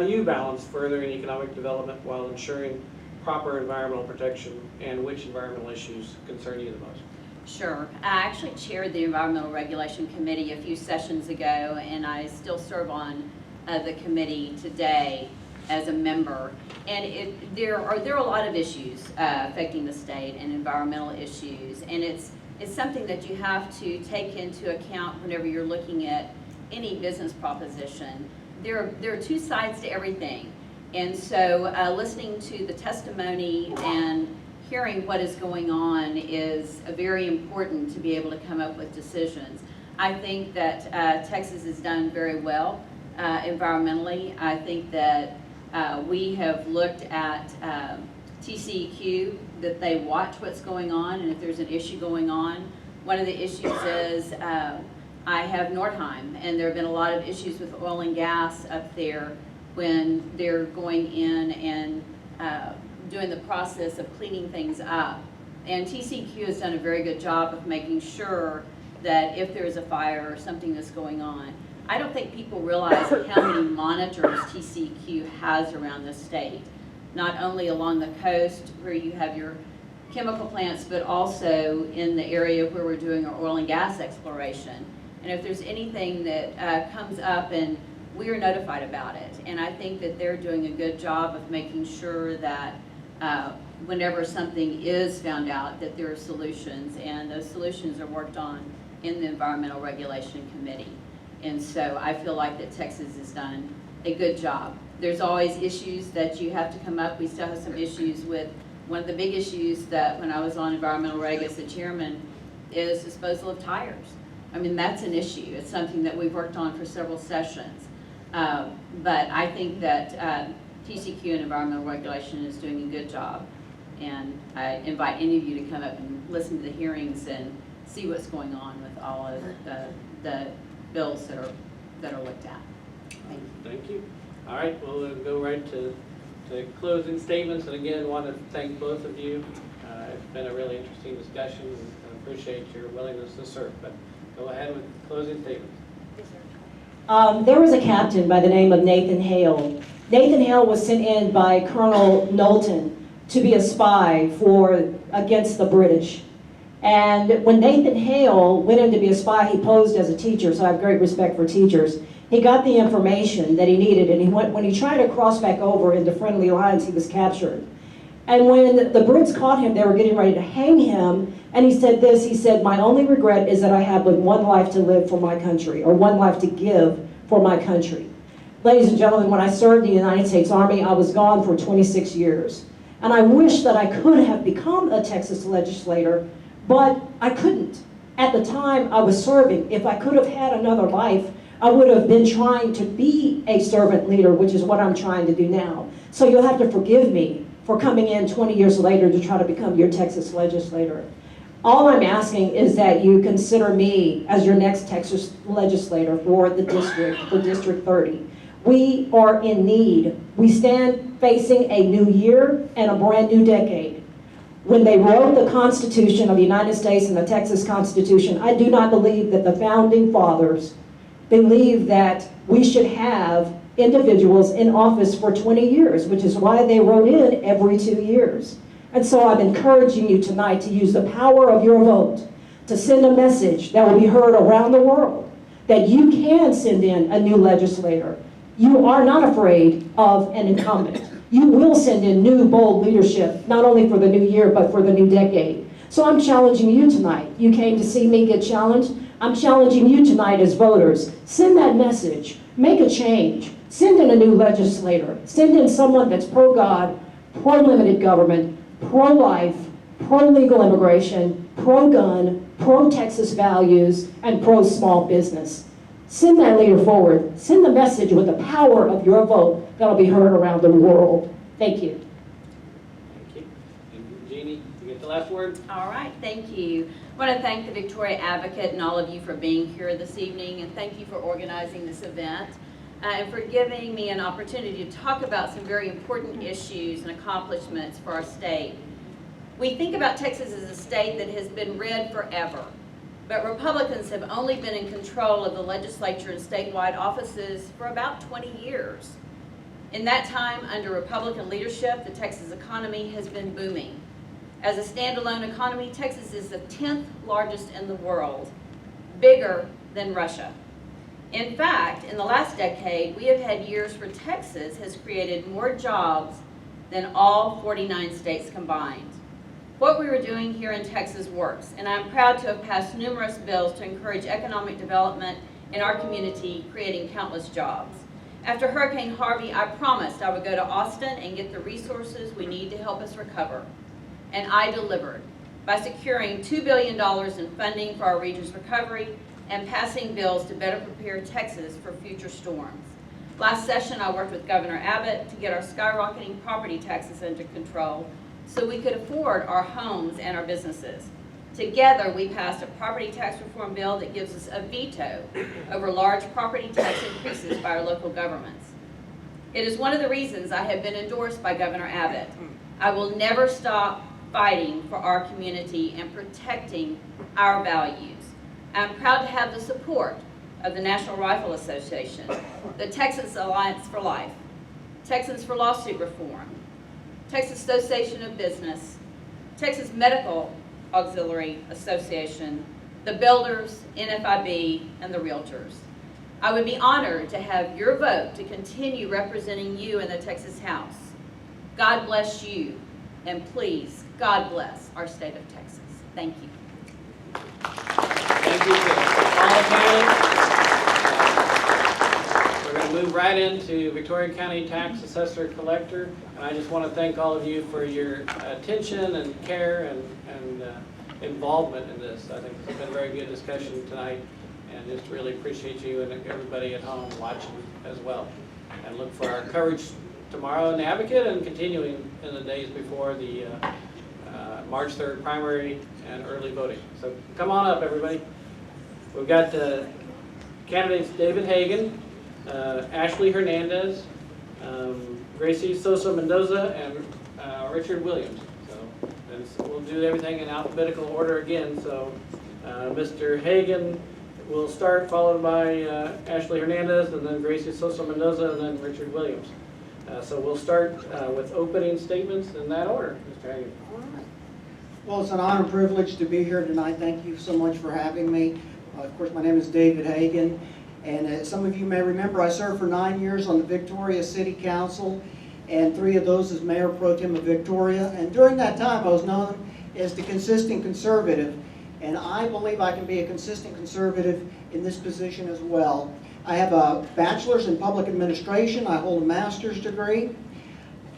you balance furthering economic development while ensuring proper environmental protection, and which environmental issues concern you the most? Sure. I actually chaired the Environmental Regulation Committee a few sessions ago, and I still serve on the committee today. as a member. And there are a lot of issues affecting the state and environmental issues. And it's something that you have to take into account whenever you're looking at any business proposition. There are two sides to everything. And so listening to the testimony and hearing what is going on is very important to be able to come up with decisions. I think that Texas has done very well environmentally. I think that we have looked at TCEQ, that they watch what's going on, and if there's an issue going on. One of the issues is I have Nordheim, and there have been a lot of issues with oil and gas up there when they're going in and doing the process of cleaning things up. And TCEQ has done a very good job of making sure that if there's a fire or something that's going on. I don't think people realize how many monitors TCEQ has around the state, not only along the coast where you have your chemical plants, but also in the area where we're doing our oil and gas exploration. And if there's anything that comes up, and we are notified about it. And I think that they're doing a good job of making sure that whenever something is found out, that there are solutions, and those solutions are worked on in the Environmental Regulation Committee. And so I feel like that Texas has done a good job. There's always issues that you have to come up. We still have some issues with, one of the big issues that when I was on Environmental Reg as the chairman is disposal of tires. I mean, that's an issue. It's something that we've worked on for several sessions. But I think that TCEQ and Environmental Regulation is doing a good job. And I invite any of you to come up and listen to the hearings and see what's going on with all of the bills that are looked at. Thank you. Thank you. All right, we'll go right to closing statements. And again, want to thank both of you. It's been a really interesting discussion, and I appreciate your willingness to serve. But go ahead with closing statements. There was a captain by the name of Nathan Hale. Nathan Hale was sent in by Colonel Knowlton to be a spy against the British. And when Nathan Hale went in to be a spy, he posed as a teacher, so I have great respect for teachers. He got the information that he needed, and when he tried to cross back over into friendly lines, he was captured. And when the Brits caught him, they were getting ready to hang him, and he said this, he said, "My only regret is that I have but one life to live for my country, or one life to give for my country." Ladies and gentlemen, when I served in the United States Army, I was gone for 26 years. And I wish that I could have become a Texas legislator, but I couldn't. At the time I was serving, if I could have had another life, I would have been trying to be a servant leader, which is what I'm trying to do now. So you'll have to forgive me for coming in 20 years later to try to become your Texas legislator. All I'm asking is that you consider me as your next Texas legislator for the district, for District 30. We are in need. We stand facing a new year and a brand new decade. When they wrote the Constitution of the United States and the Texas Constitution, I do not believe that the founding fathers believed that we should have individuals in office for 20 years, which is why they wrote in every 2 years. And so I'm encouraging you tonight to use the power of your vote to send a message that will be heard around the world, that you can send in a new legislator. You are not afraid of an incumbent. You will send in new, bold leadership, not only for the new year, but for the new decade. So I'm challenging you tonight. You came to see me get challenged. I'm challenging you tonight as voters. Send that message. Make a change. Send in a new legislator. Send in someone that's pro-God, pro-limited government, pro-life, pro-legal immigration, pro-gun, pro-Texas values, and pro-small business. Send that leader forward. Send the message with the power of your vote that'll be heard around the world. Thank you. Thank you. And Jeannie, you get the last word? All right, thank you. I want to thank the Victoria Advocate and all of you for being here this evening, and thank you for organizing this event and for giving me an opportunity to talk about some very important issues and accomplishments for our state. We think about Texas as a state that has been red forever, but Republicans have only been in control of the legislature and statewide offices for about 20 years. In that time, under Republican leadership, the Texas economy has been booming. As a standalone economy, Texas is the 10th largest in the world, bigger than Russia. In fact, in the last decade, we have had years where Texas has created more jobs than all 49 states combined. What we were doing here in Texas works, and I'm proud to have passed numerous bills to encourage economic development in our community, creating countless jobs. After Hurricane Harvey, I promised I would go to Austin and get the resources we need to help us recover. And I delivered by securing $2 billion in funding for our region's recovery and passing bills to better prepare Texas for future storms. Last session, I worked with Governor Abbott to get our skyrocketing property taxes under control so we could afford our homes and our businesses. Together, we passed a property tax reform bill that gives us a veto over large property tax increases by our local governments. It is one of the reasons I have been endorsed by Governor Abbott. I will never stop fighting for our community and protecting our values. I'm proud to have the support of the National Rifle Association, the Texas Alliance for Life, Texans for Lawsuit Reform, Texas Association of Business, Texas Medical Auxiliary Association, the Builders, NFIB, and the Realtors. I would be honored to have your vote to continue representing you in the Texas House. God bless you, and please, God bless our state of Texas. Thank you. Thank you to all the candidates. We're going to move right into Victoria County Tax Assessor-Collector. And I just want to thank all of you for your attention and care and involvement in this. I think it's been a very good discussion tonight, and just really appreciate you and everybody at home watching as well. And look for our coverage tomorrow in the Advocate and continuing in the days before the March 3rd primary and early voting. So come on up, everybody. We've got candidates David Hagan, Ashley Hernandez, Gracie Sosa-Mendoza, and Richard Williams. So we'll do everything in alphabetical order again. So Mr. Hagan will start, followed by Ashley Hernandez, and then Gracie Sosa-Mendoza, and then Richard Williams. So we'll start with opening statements in that order, Mr. Hagan. Well, it's an honor and privilege to be here tonight. Thank you so much for having me. Of course, my name is David Hagan, and as some of you may remember, I served for 9 years on the Victoria City Council, and 3 of those as Mayor Pro Tem of Victoria. And during that time, I was known as the consistent conservative, and I believe I can be a consistent conservative in this position as well. I have a bachelor's in public administration. I hold a master's degree.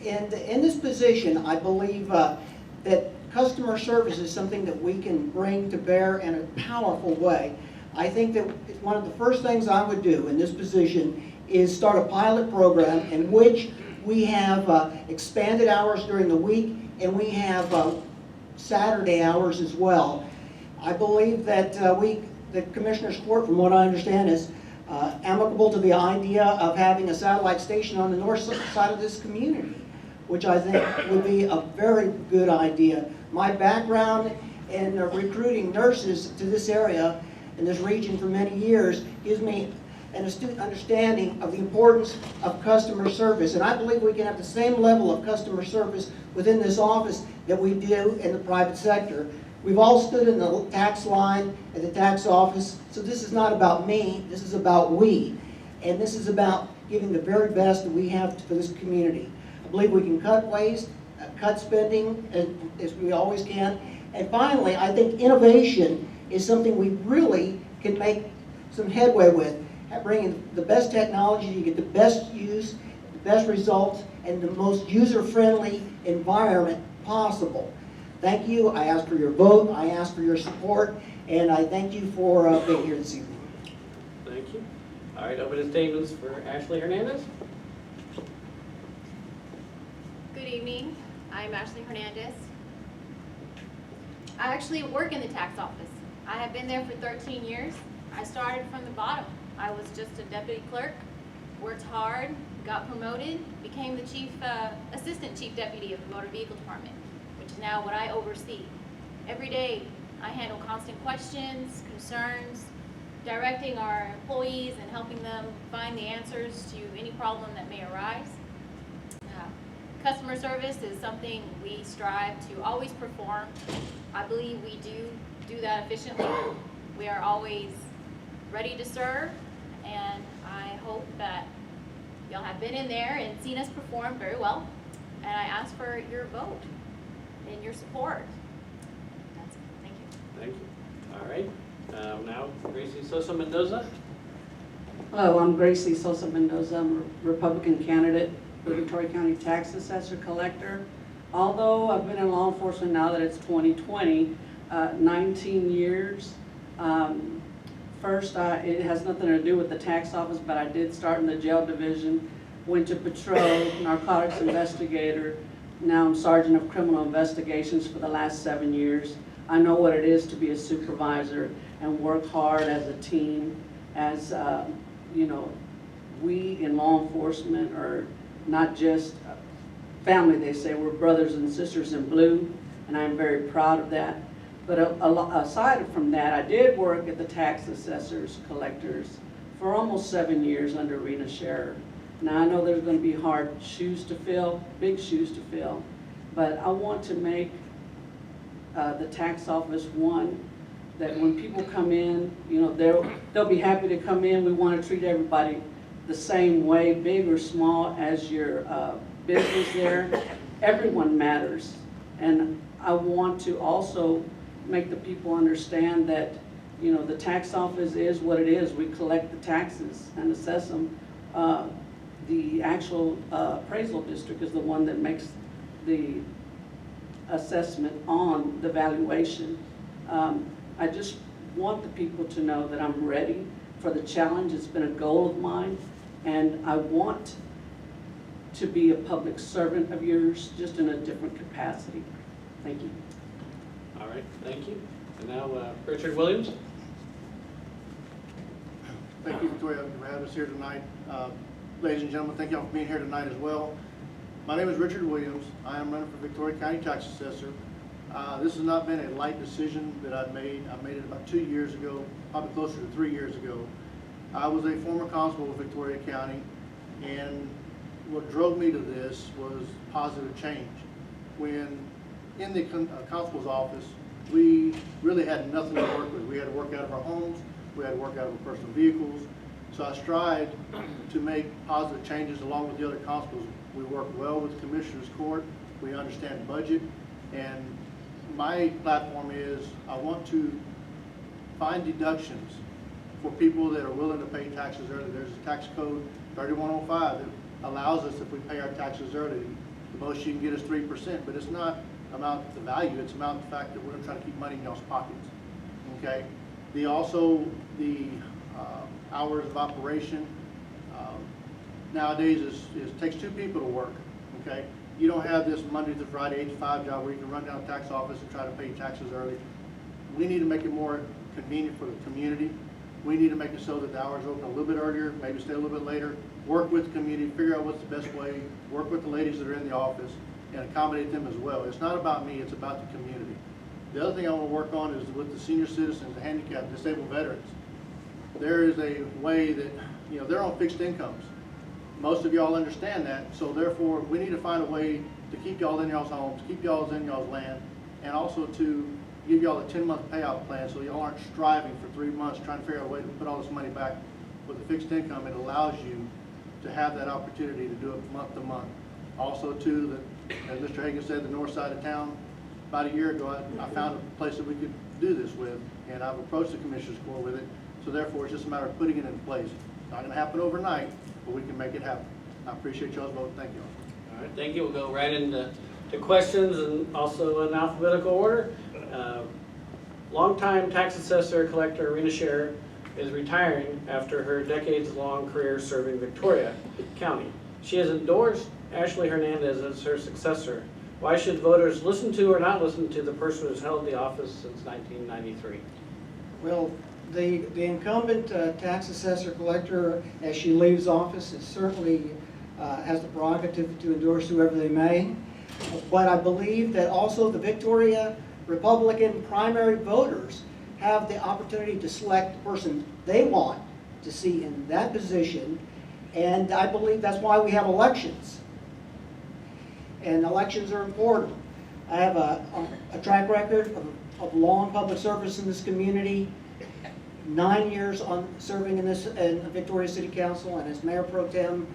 And in this position, I believe that customer service is something that we can bring to bear in a powerful way. I think that one of the first things I would do in this position is start a pilot program in which we have expanded hours during the week, and we have Saturday hours as well. I believe that the Commissioner's Court, from what I understand, is amicable to the idea of having a satellite station on the north side of this community, which I think would be a very good idea. My background in recruiting nurses to this area in this region for many years gives me an astute understanding of the importance of customer service. And I believe we can have the same level of customer service within this office that we do in the private sector. We've all stood in the tax line at the tax office, so this is not about me, this is about we. And this is about giving the very best that we have for this community. I believe we can cut waste, cut spending, as we always can. And finally, I think innovation is something we really can make some headway with. Bringing the best technology, you get the best use, the best results, and the most user-friendly environment possible. Thank you. I ask for your vote. I ask for your support, and I thank you for being here this evening. Thank you. All right, opening statements for Ashley Hernandez. Good evening. I'm Ashley Hernandez. I actually work in the tax office. I have been there for 13 years. I started from the bottom. I was just a deputy clerk, worked hard, got promoted, became the assistant chief deputy of the motor vehicle department, which is now what I oversee. Every day, I handle constant questions, concerns, directing our employees and helping them find the answers to any problem that may arise. Customer service is something we strive to always perform. I believe we do that efficiently. We are always ready to serve, and I hope that y'all have been in there and seen us perform very well. And I ask for your vote and your support. That's it. Thank you. Thank you. All right. Now, Gracie Sosa-Mendoza. Hello, I'm Gracie Sosa-Mendoza. I'm a Republican candidate for Victoria County Tax Assessor Collector. Although I've been in law enforcement now that it's 2020, 19 years. First, it has nothing to do with the tax office, but I did start in the jail division, went to patrol, narcotics investigator. Now I'm Sergeant of Criminal Investigations for the last 7 years. I know what it is to be a supervisor and work hard as a team. As you know, we in law enforcement are not just family, they say. We're brothers and sisters in blue, and I'm very proud of that. But aside from that, I did work at the tax assessors, collectors for almost 7 years under Rena Scherer. Now I know there's going to be hard shoes to fill, big shoes to fill, but I want to make the tax office one that when people come in, you know, they'll be happy to come in. We want to treat everybody the same way, big or small, as your business there. Everyone matters, and I want to also make the people understand that, you know, the tax office is what it is. We collect the taxes and assess them. The actual appraisal district is the one that makes the assessment on the valuation. I just want the people to know that I'm ready for the challenge. It's been a goal of mine, and I want to be a public servant of yours, just in a different capacity. Thank you. All right, thank you. And now, Richard Williams. Thank you, Victoria, for having us here tonight. Ladies and gentlemen, thank y'all for being here tonight as well. My name is Richard Williams. I am running for Victoria County Tax Assessor. This has not been a light decision that I've made. I made it about 2 years ago, probably closer to 3 years ago. I was a former constable of Victoria County, and what drove me to this was positive change. When in the constable's office, we really had nothing to work with. We had to work out of our homes, we had to work out of our personal vehicles. So I strive to make positive changes along with the other constables. We work well with the Commissioner's Court, we understand budget, and my platform is I want to find deductions for people that are willing to pay taxes early. There's a tax code 3105 that allows us, if we pay our taxes early, the most you can get is 3%, but it's not about the value, it's about the fact that we're going to try to keep money in y'all's pockets. Okay? The hours of operation nowadays it takes 2 people to work. Okay? You don't have this Monday to Friday 8 to 5 job where you can run down to the tax office and try to pay taxes early. We need to make it more convenient for the community. We need to make it so that the hours open a little bit earlier, maybe stay a little bit later, work with the community, figure out what's the best way, work with the ladies that are in the office, and accommodate them as well. It's not about me, it's about the community. The other thing I want to work on is with the senior citizens, the handicapped, disabled veterans. There is a way that, you know, they're on fixed incomes. Most of y'all understand that, so therefore we need to find a way to keep y'all in y'all's homes, keep y'all in y'all's land, and also to give y'all a 10-month payout plan so y'all aren't striving for 3 months trying to figure out a way to put all this money back. With a fixed income, it allows you to have that opportunity to do it month to month. Also too, as Mr. Hagan said, the north side of town, about a year ago I found a place that we could do this with, and I've approached the Commissioner's Court with it, so therefore it's just a matter of putting it in place. It's not going to happen overnight, but we can make it happen. I appreciate y'all's vote. Thank you. All right, thank you. We'll go right into questions, and also in alphabetical order. Longtime tax assessor collector Rena Scherer is retiring after her decades-long career serving Victoria County. She has endorsed Ashley Hernandez as her successor. Why should voters listen to or not listen to the person who's held the office since 1993? Well, the incumbent tax assessor collector, as she leaves office, is certainly has the prerogative to endorse whoever they may. But I believe that also the Victoria Republican primary voters have the opportunity to select the person they want to see in that position, and I believe that's why we have elections. And elections are important. I have a track record of long public service in this community, 9 years on serving in Victoria City Council and as Mayor Pro Tem,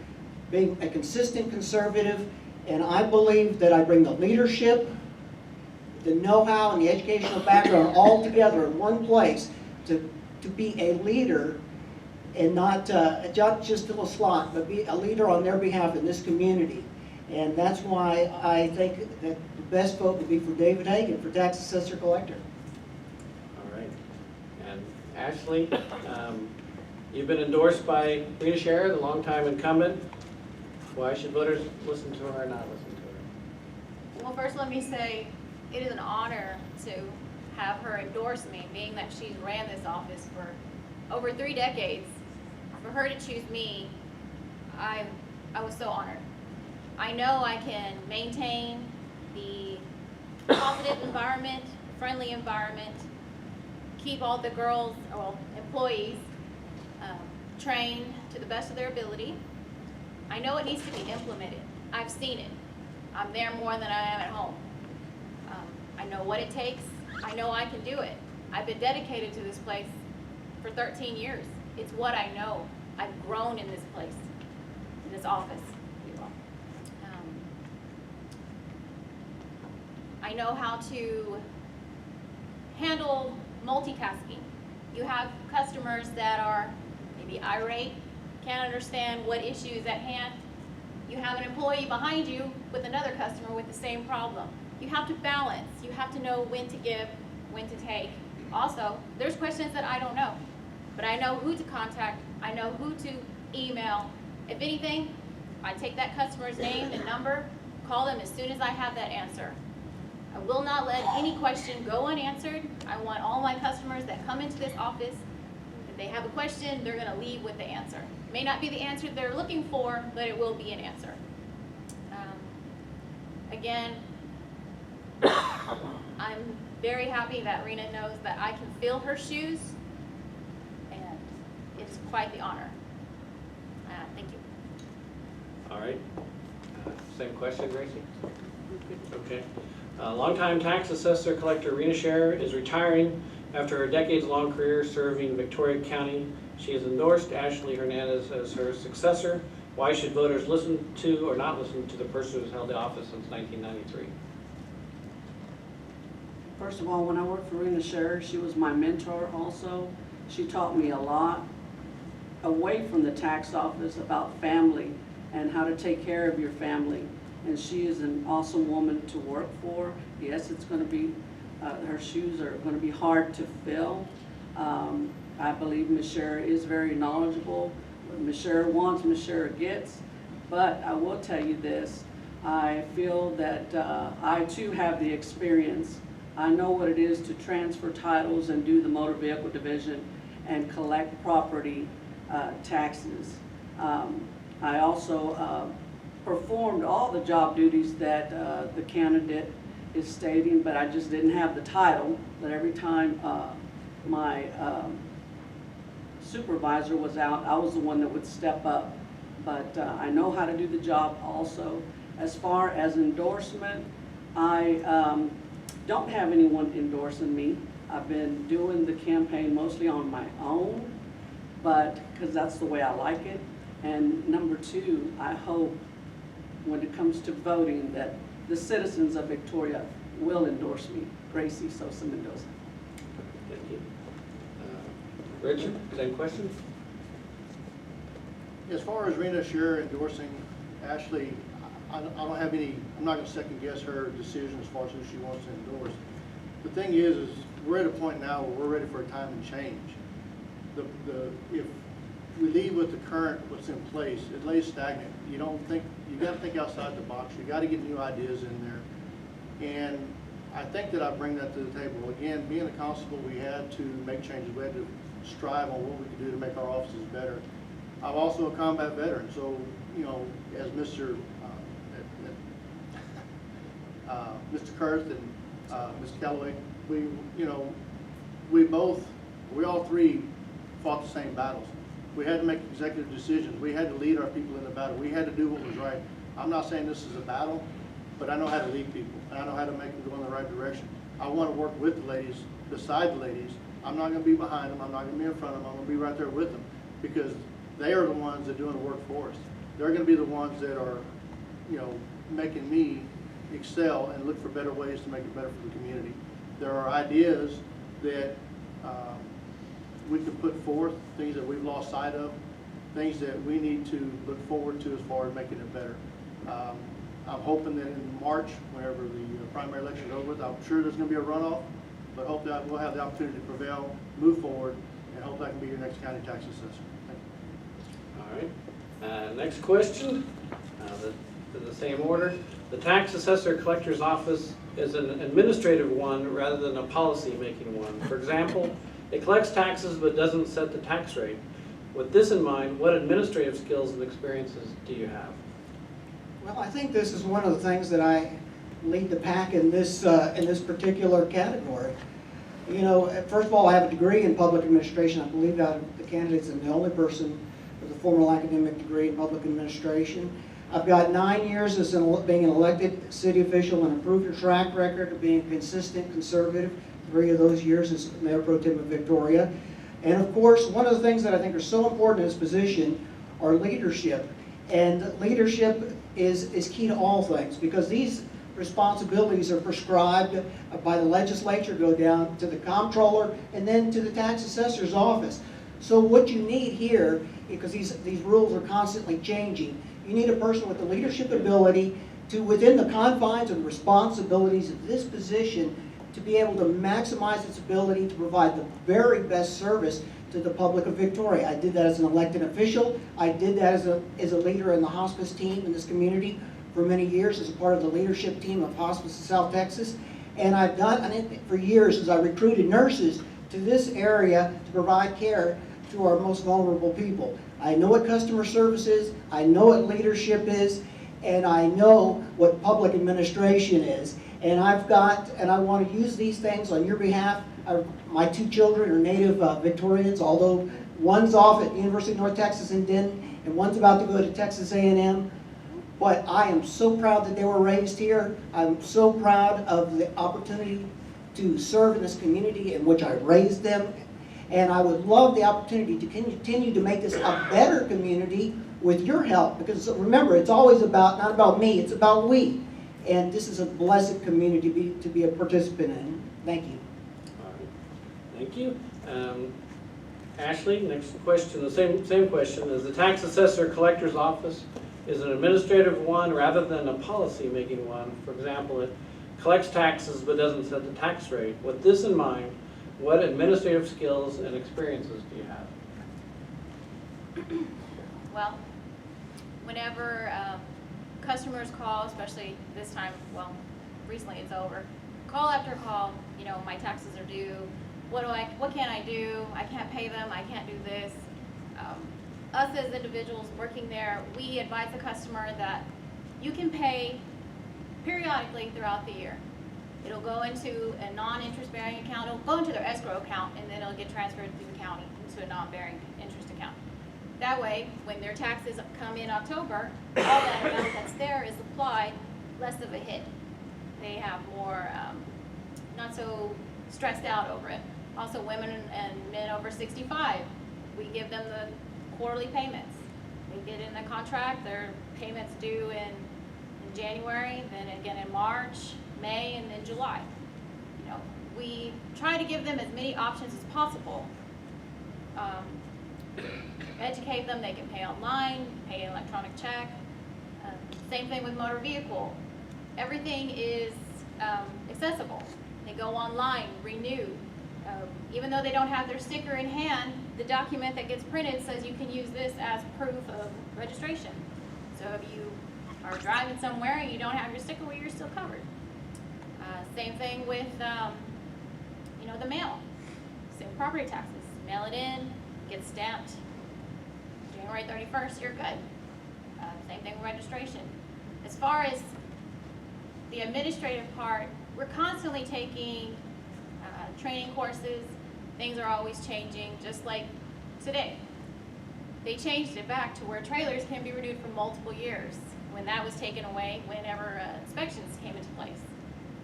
being a consistent conservative, and I believe that I bring the leadership, the know-how, and the educational background all together in one place to be a leader and not just fill a slot, but be a leader on their behalf in this community. And that's why I think that the best vote would be for David Hagan for tax assessor collector. All right. And Ashley, you've been endorsed by Rena Scherer, the longtime incumbent. Why should voters listen to her or not listen to her? Well, first let me say, it is an honor to have her endorse me, being that she's ran this office for over 3 decades. For her to choose me, I was so honored. I know I can maintain the positive environment, friendly environment, keep all the girls, well, employees, trained to the best of their ability. I know it needs to be implemented. I've seen it. I'm there more than I am at home. I know what it takes. I know I can do it. I've been dedicated to this place for 13 years. It's what I know. I've grown in this place, in this office. I know how to handle multitasking. You have customers that are maybe irate, can't understand what issue is at hand. You have an employee behind you with another customer with the same problem. You have to balance. You have to know when to give, when to take. Also, there's questions that I don't know, but I know who to contact. I know who to email. If anything, I take that customer's name and number, call them as soon as I have that answer. I will not let any question go unanswered. I want all my customers that come into this office, if they have a question, they're going to leave with the answer. It may not be the answer they're looking for, but it will be an answer. Again, I'm very happy that Rena knows that I can fill her shoes, and it's quite the honor. Thank you. All right. Same question, Gracie? Okay. Longtime tax assessor collector Rena Scherer is retiring after her decades-long career serving Victoria County. She has endorsed Ashley Hernandez as her successor. Why should voters listen to or not listen to the person who's held the office since 1993? First of all, when I worked for Rena Scherer, she was my mentor also. She taught me a lot away from the tax office about family and how to take care of your family. And she is an awesome woman to work for. Yes, it's going to be, her shoes are going to be hard to fill. I believe Ms. Scherer is very knowledgeable. What Ms. Scherer wants, Ms. Scherer gets. But I will tell you this, I feel that I too have the experience. I know what it is to transfer titles and do the motor vehicle division and collect property taxes. I also performed all the job duties that the candidate is stating, but I just didn't have the title. But every time my supervisor was out, I was the one that would step up. But I know how to do the job also. As far as endorsement, I don't have anyone endorsing me. I've been doing the campaign mostly on my own, but because that's the way I like it. And number two, I hope when it comes to voting that the citizens of Victoria will endorse me. Gracie Sosa-Mendoza. Thank you. Richard, same question? As far as Rena Scherer endorsing Ashley, I don't have any, I'm not going to second guess her decision as far as who she wants to endorse. The thing is we're at a point now where we're ready for a time and change. If we leave with the current, what's in place, it lays stagnant. You got to think outside the box. You got to get new ideas in there. And I think that I bring that to the table. Again, being a constable, we had to make changes. We had to strive on what we could do to make our offices better. I'm also a combat veteran, so, you know, as Mr. Kurth and Mr. Callaway, we all three fought the same battles. We had to make executive decisions. We had to lead our people in the battle. We had to do what was right. I'm not saying this is a battle, but I know how to lead people, and I know how to make them go in the right direction. I want to work with the ladies, beside the ladies, I'm not gonna be behind them, I'm not gonna be in front of them, I'm gonna be right there with them, because they are the ones that are doing the work for us. They're gonna be the ones that are, you know, making me excel and look for better ways to make it better for the community. There are ideas that we can put forth, things that we've lost sight of, things that we need to look forward to as far as making it better. I'm hoping that in March, whenever the primary election is over with, I'm sure there's going to be a runoff, but hope that we'll have the opportunity to prevail, move forward, and hope that can be your next county tax assessor. Thank you. All right. Next question, in the same order. The tax assessor collector's office is an administrative one rather than a policy-making one. For example, it collects taxes but doesn't set the tax rate. With this in mind, what administrative skills and experiences do you have? Well, I think this is one of the things that I lead the pack in this particular category. You know, first of all, I have a degree in public administration. I believe out of the candidates I'm the only person with a formal academic degree in public administration. I've got 9 years as being an elected city official and a proven track record of being consistent, conservative. 3 of those years as Mayor Pro Tem of Victoria. And of course, one of the things that I think are so important in this position are leadership. And leadership is key to all things, because these responsibilities are prescribed by the legislature, go down to the comptroller, and then to the tax assessor's office. So what you need here, because these rules are constantly changing, you need a person with the leadership ability to, within the confines and responsibilities of this position, to be able to maximize its ability to provide the very best service to the public of Victoria. I did that as an elected official. I did that as a leader in the hospice team in this community for many years as a part of the leadership team of Hospice in South Texas. And I've done it for years as I recruited nurses to this area to provide care to our most vulnerable people. I know what customer service is, I know what leadership is, and I know what public administration is. And I want to use these things on your behalf. My 2 children are native Victorians, although one's off at the University of North Texas in Denton, and one's about to go to Texas A&M. But I am so proud that they were raised here. I'm so proud of the opportunity to serve in this community in which I raised them. And I would love the opportunity to continue to make this a better community with your help. Because remember, it's always not about me, it's about we. And this is a blessed community to be a participant in. Thank you. All right. Thank you. Ashley, next question, the same question. Is the tax assessor collector's office is an administrative one rather than a policy-making one? For example, it collects taxes but doesn't set the tax rate. With this in mind, what administrative skills and experiences do you have? Well, whenever customers call, especially this time, well, recently it's over, call after call, you know, my taxes are due, what can I do? I can't pay them, I can't do this. Us as individuals working there, we advise the customer that you can pay periodically throughout the year. It'll go into a non-interest bearing account, it'll go into their escrow account, and then it'll get transferred through the county into a non-bearing interest account. That way, when their taxes come in October, all that amount that's there is applied, less of a hit. They have more, not so stressed out over it. Also, women and men over 65, we give them the quarterly payments. They get in the contract, their payments due in January, then again in March, May, and then July. You know, we try to give them as many options as possible. Educate them, they can pay online, pay an electronic check. Same thing with motor vehicle. Everything is accessible. They go online, renew. Even though they don't have their sticker in hand, the document that gets printed says you can use this as proof of registration. So if you are driving somewhere and you don't have your sticker, well, you're still covered. Same thing with, you know, the mail. Same property taxes. Mail it in, gets stamped. January 31st, you're good. Same thing with registration. As far as the administrative part, we're constantly taking training courses. Things are always changing, just like today. They changed it back to where trailers can be renewed for multiple years when that was taken away whenever inspections came into place.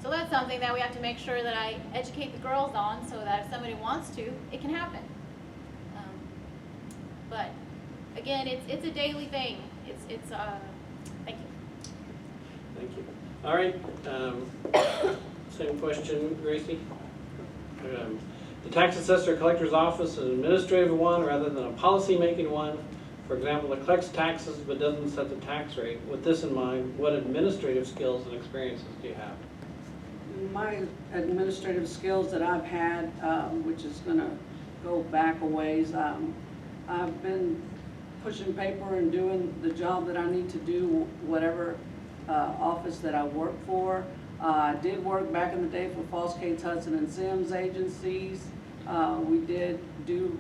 So that's something that we have to make sure that I educate the girls on, so that if somebody wants to, it can happen. But again, it's a daily thing. Thank you. Thank you. All right, same question, Gracie. The tax assessor collector's office is an administrative one rather than a policy-making one. For example, it collects taxes but doesn't set the tax rate. With this in mind, what administrative skills and experiences do you have? My administrative skills that I've had, which is going to go back a ways, I've been pushing paper and doing the job that I need to do, whatever office that I work for. I did work back in the day for Falls, Cates, Hudson, and Sims agencies. We did do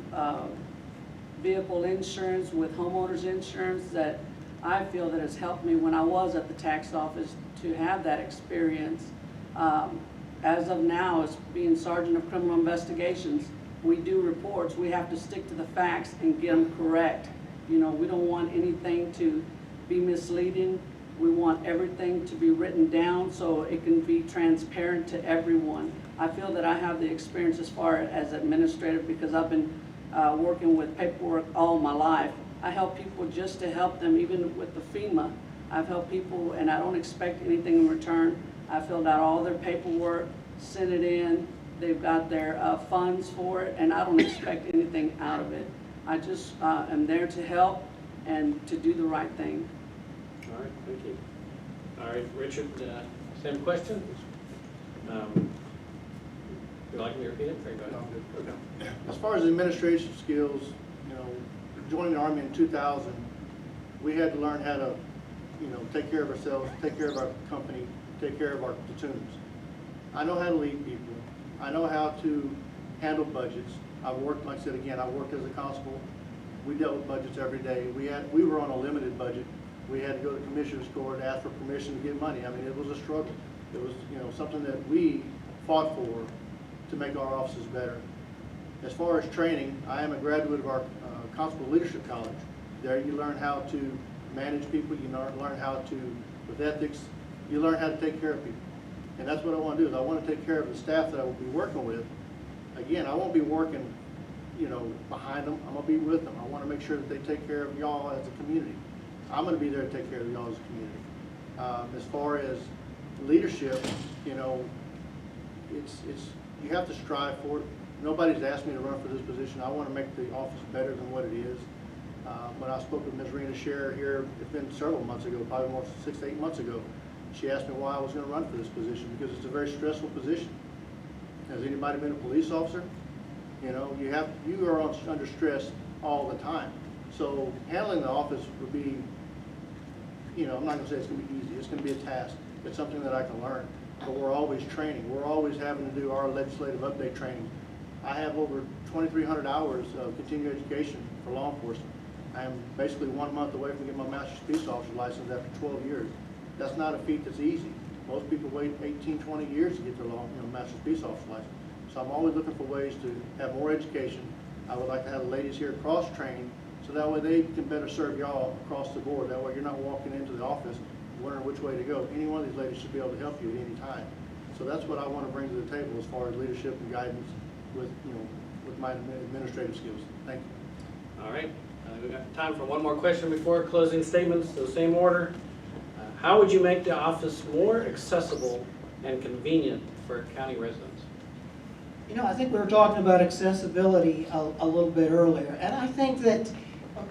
vehicle insurance with homeowners insurance that I feel that has helped me when I was at the tax office to have that experience. As of now, as being Sergeant of Criminal Investigations, we do reports. We have to stick to the facts and get them correct. You know, we don't want anything to be misleading. We want everything to be written down so it can be transparent to everyone. I feel that I have the experience as far as administrative because I've been working with paperwork all my life. I help people just to help them, even with the FEMA. I've helped people and I don't expect anything in return. I filled out all their paperwork, sent it in. They've got their funds for it, and I don't expect anything out of it. I just am there to help and to do the right thing. All right, thank you. All right, Richard, same question? Would you like me to repeat it? Very good. Okay. As far as administration skills, you know, joining the Army in 2000, we had to learn how to, you know, take care of ourselves, take care of our company, take care of our platoons. I know how to lead people. I know how to handle budgets. I've worked, like I said again, I worked as a constable. We dealt with budgets every day. We were on a limited budget. We had to go to the commissioner's court, ask for permission to get money. I mean, it was a struggle. It was, you know, something that we fought for to make our offices better. As far as training, I am a graduate of our Constable Leadership College. There you learn how to manage people, you learn how to, with ethics, you learn how to take care of people. And that's what I want to do, is I want to take care of the staff that I will be working with. Again, I won't be working, you know, behind them. I'm going to be with them. I want to make sure that they take care of y'all as a community. I'm going to be there to take care of y'all as a community. As far as leadership, you know, you have to strive for it. Nobody's asked me to run for this position. I want to make the office better than what it is. When I spoke with Ms. Rena Scherer here, it's been several months ago, probably more 6 to 8 months ago, she asked me why I was going to run for this position, because it's a very stressful position. Has anybody been a police officer? You know, you are under stress all the time. So handling the office would be, you know, I'm not going to say it's going to be easy. It's going to be a task. It's something that I can learn. But we're always training. We're always having to do our legislative update training. I have over 2,300 hours of continuing education for law enforcement. I am basically 1 month away from getting my Master's Peace Officer license after 12 years. That's not a feat that's easy. Most people wait 18, 20 years to get their Master's Peace Officer license. So I'm always looking for ways to have more education. I would like to have the ladies here cross-trained so that way they can better serve y'all across the board. That way you're not walking into the office wondering which way to go. Any one of these ladies should be able to help you at any time. So that's what I want to bring to the table as far as leadership and guidance with, you know, with my administrative skills. Thank you. All right, we've got time for one more question before closing statements, the same order. How would you make the office more accessible and convenient for county residents? You know, I think we were talking about accessibility a little bit earlier, and I think that,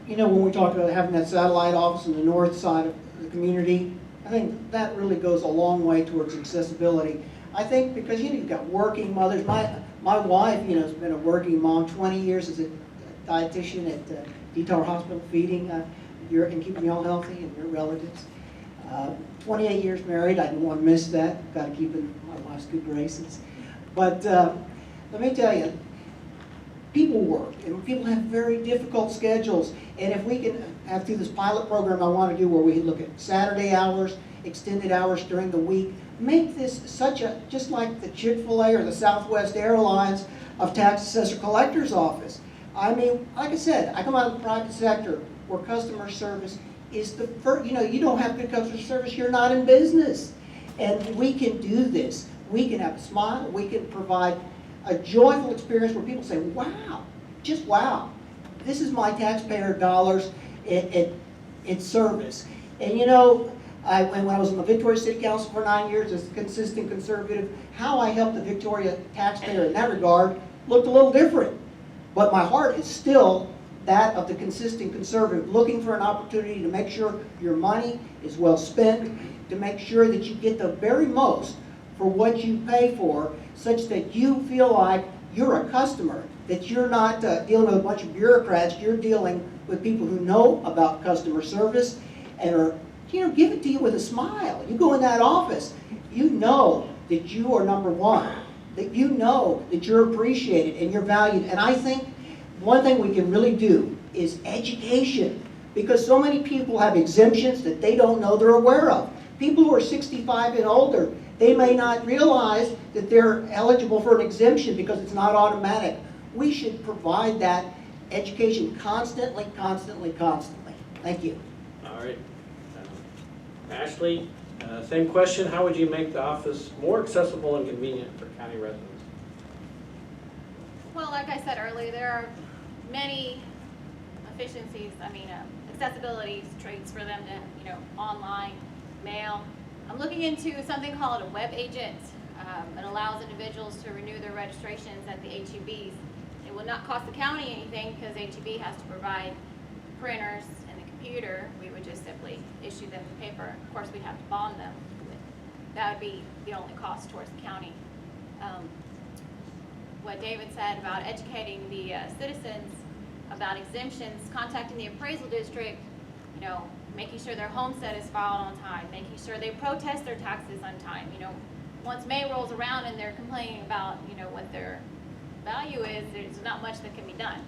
you know, when we talked about having that satellite office in the north side of the community, I think that really goes a long way towards accessibility. I think because, you know, you've got working mothers. My wife, you know, has been a working mom, 20 years as a dietitian at Detar Hospital, feeding and keeping you all healthy and your relatives. 28 years married, I didn't want to miss that. Got to keep in my wife's good graces. But let me tell you, people work, and people have very difficult schedules. And if we can have through this pilot program I want to do where we look at Saturday hours, extended hours during the week, make this just like the Chick-fil-A or the Southwest Airlines of tax assessor collector's office. I mean, like I said, I come out of the private sector where customer service is the first, you know, you don't have good customer service, you're not in business. And we can do this. we can have a smile, we can provide a joyful experience where people say, wow, just wow, this is my taxpayer dollars in service. And you know, when I was on the Victoria City Council for 9 years as a consistent conservative, how I helped the Victoria taxpayer in that regard looked a little different. But my heart is still that of the consistent conservative, looking for an opportunity to make sure your money is well spent, to make sure that you get the very most for what you pay for, such that you feel like you're a customer, that you're not dealing with a bunch of bureaucrats, you're dealing with people who know about customer service and are, give it to you with a smile. You go in that office, you know that you are number one, that you know that you're appreciated and you're valued. And I think one thing we can really do is education, because so many people have exemptions that they don't know they're aware of. People who are 65 and older, they may not realize that they're eligible for an exemption because it's not automatic. We should provide that education constantly. Thank you. All right. Ashley, same question. How would you make the office more accessible and convenient for county residents? Well, like I said earlier, there are many efficiencies, accessibility traits for them to, online, mail. I'm looking into something called a web agent. It allows individuals to renew their registrations at the HEBs. It will not cost the county anything because HEB has to provide printers and the computer. We would just simply issue them the paper. Of course, we'd have to bond them. That would be the only cost towards the county. What David said about educating the citizens about exemptions, contacting the appraisal district, making sure their homestead is filed on time, making sure they protest their taxes on time. Once May rolls around and they're complaining about, what their value is, there's not much that can be done.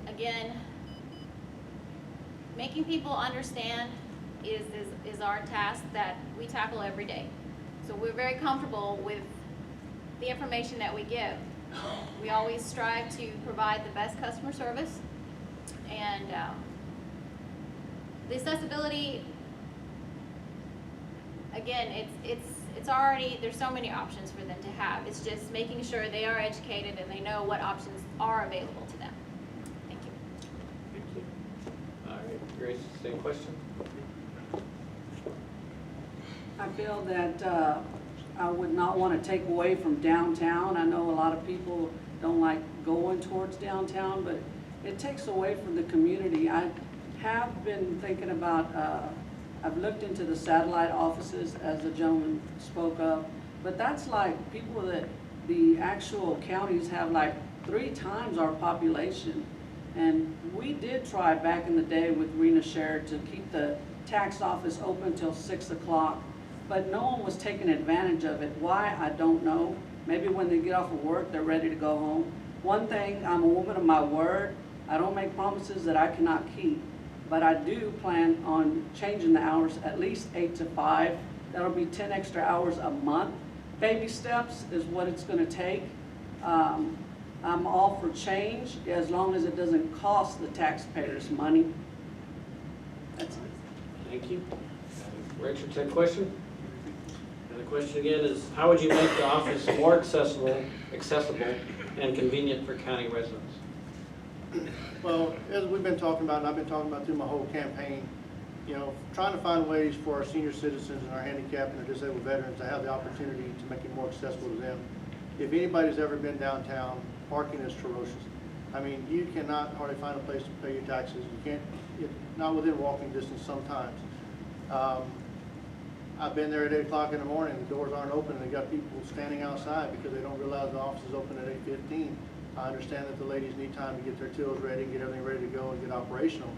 Again, making people understand is our task that we tackle every day. So we're very comfortable with the information that we give. We always strive to provide the best customer service, and the accessibility, again, it's already, there's so many options for them to have. It's just making sure they are educated and they know what options are available to them. Thank you. Thank you. All right, Grace, same question. I feel that I would not want to take away from downtown. I know a lot of people don't like going towards downtown, but it takes away from the community. I have been thinking about, I've looked into the satellite offices as the gentleman spoke of, but that's like people that the actual counties have like 3 times our population. And we did try back in the day with Rena Share to keep the tax office open till 6 o'clock. But no one was taking advantage of it. Why, I don't know. Maybe when they get off of work, they're ready to go home. One thing, I'm a woman of my word. I don't make promises that I cannot keep. But I do plan on changing the hours at least 8 to 5. That'll be 10 extra hours a month. Baby steps is what it's going to take. I'm all for change as long as it doesn't cost the taxpayers money. That's it. Thank you. Richard, same question. And the question again is, how would you make the office more accessible and convenient for county residents? Well, as we've been talking about, and I've been talking about through my whole campaign, trying to find ways for our senior citizens and our handicapped and our disabled veterans to have the opportunity to make it more accessible to them. If anybody's ever been downtown, parking is ferocious. You cannot hardly find a place to pay your taxes. You can't, not within walking distance sometimes. I've been there at 8 o'clock in the morning, the doors aren't open, and they got people standing outside because they don't realize the office is open at 8:15. I understand that the ladies need time to get their tills ready, get everything ready to go and get operational.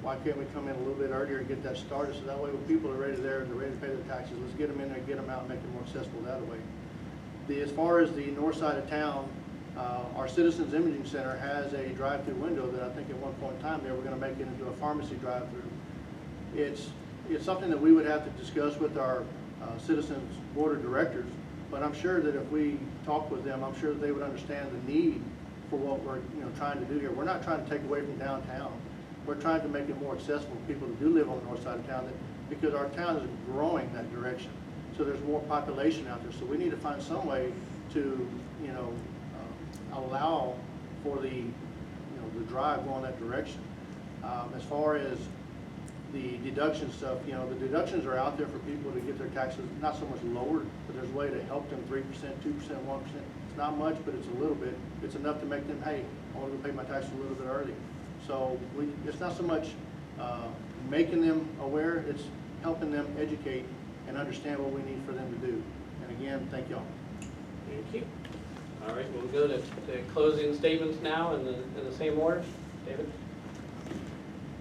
Why can't we come in a little bit earlier and get that started, so that way when people are ready there and they're ready to pay their taxes, let's get them in there, get them out, and make it more accessible that way. As far as the north side of town, our Citizens Imaging Center has a drive-through window that I think at one point in time they were going to make it into a pharmacy drive-through. It's something that we would have to discuss with our Citizens Board of Directors, but I'm sure that if we talk with them, I'm sure that they would understand the need for what we're trying to do here. We're not trying to take away from downtown. We're trying to make it more accessible for people that do live on the north side of town, that because our town is growing that direction. So there's more population out there, so we need to find some way to, allow for the drive going that direction. As far as the deduction stuff, the deductions are out there for people to get their taxes not so much lowered, but there's a way to help them 3%, 2%, 1%. It's not much, but it's a little bit. It's enough to make them, hey, I want to pay my taxes a little bit early. So it's not so much making them aware, it's helping them educate and understand what we need for them to do. And again, thank y'all. Thank you. All right, we'll go to closing statements now in the same order. David?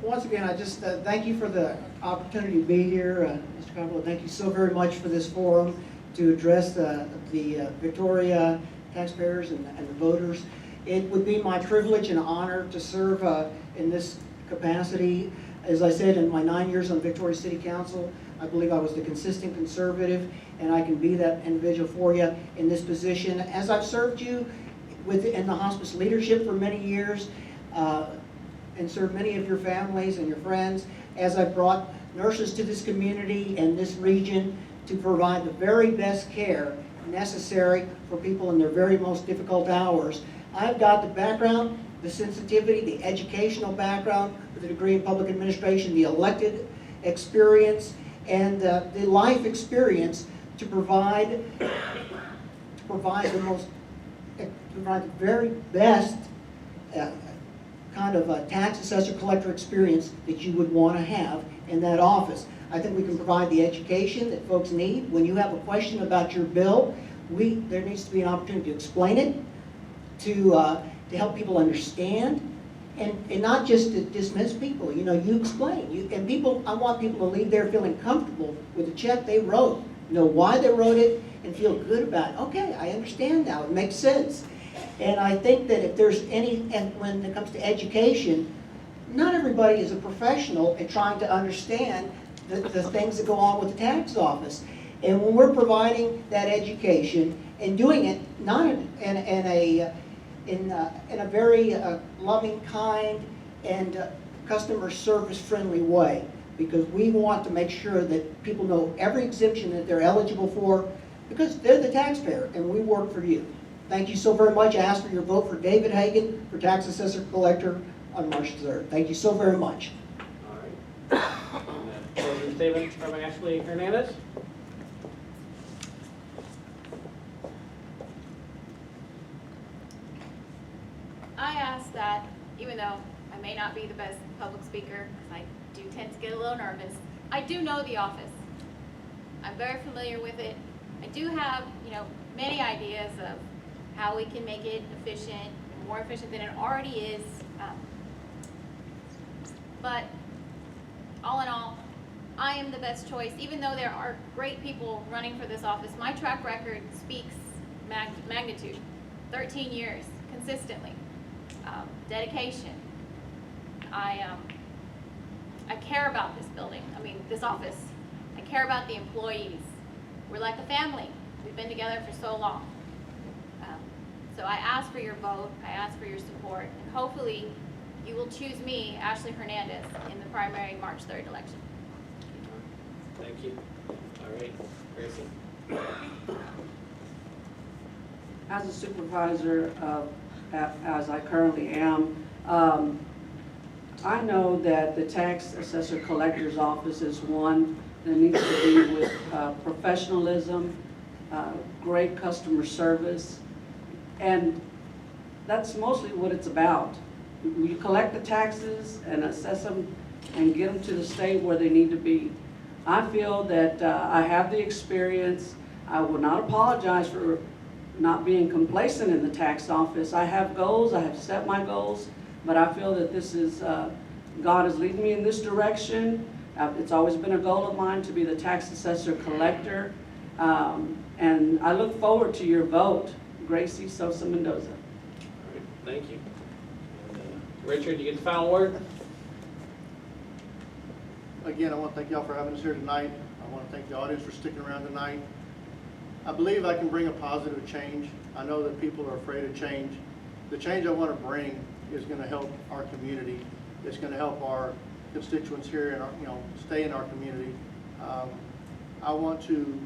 Once again, I just thank you for the opportunity to be here. Mr. Coppola, thank you so very much for this forum to address the Victoria taxpayers and the voters. It would be my privilege and honor to serve in this capacity. As I said, in my 9 years on Victoria City Council, I believe I was the consistent conservative, and I can be that individual for you in this position. As I've served you in the hospice leadership for many years, and served many of your families and your friends, as I've brought nurses to this community and this region to provide the very best care necessary for people in their very most difficult hours. I've got the background, the sensitivity, the educational background with a degree in public administration, the elected experience, and the life experience to provide the very best kind of a tax assessor collector experience that you would want to have in that office. I think we can provide the education that folks need. When you have a question about your bill, there needs to be an opportunity to explain it, to help people understand, and not just to dismiss people. You explain. And people, I want people to leave there feeling comfortable with the check they wrote, know why they wrote it, and feel good about it. Okay, I understand now. It makes sense. And I think that if there's and when it comes to education, not everybody is a professional in trying to understand the things that go on with the tax office. And when we're providing that education and doing it not in a very loving, kind, and customer service friendly way, because we want to make sure that people know every exemption that they're eligible for, because they're the taxpayer and we work for you. Thank you so very much. I ask for your vote for David Hagan for tax assessor collector on March 3rd. Thank you so very much. All right. Closing statement from Ashley Hernandez. I ask that, even though I may not be the best public speaker, because I do tend to get a little nervous, I do know the office. I'm very familiar with it. I do have, many ideas of how we can make it efficient, more efficient than it already is. But all in all, I am the best choice. Even though there are great people running for this office, my track record speaks magnitude. 13 years, consistently. Dedication. I care about this building, this office. I care about the employees. We're like a family. We've been together for so long. So I ask for your vote, I ask for your support, and hopefully you will choose me, Ashley Hernandez, in the primary March 3rd election. Thank you. All right, Gracie. As a supervisor, as I currently am, I know that the tax assessor collector's office is one that needs to be with professionalism, great customer service, and that's mostly what it's about. You collect the taxes and assess them and get them to the state where they need to be. I feel that I have the experience. I will not apologize for not being complacent in the tax office. I have goals, I have set my goals, but I feel that this is, God is leading me in this direction. It's always been a goal of mine to be the tax assessor collector. And I look forward to your vote. Gracie Sosa-Mendoza. All right, thank you. Richard, you get the final word? Again, I want to thank y'all for having us here tonight. I want to thank the audience for sticking around tonight. I believe I can bring a positive change. I know that people are afraid of change. The change I want to bring is going to help our community. It's going to help our constituents here and stay in our community. I want to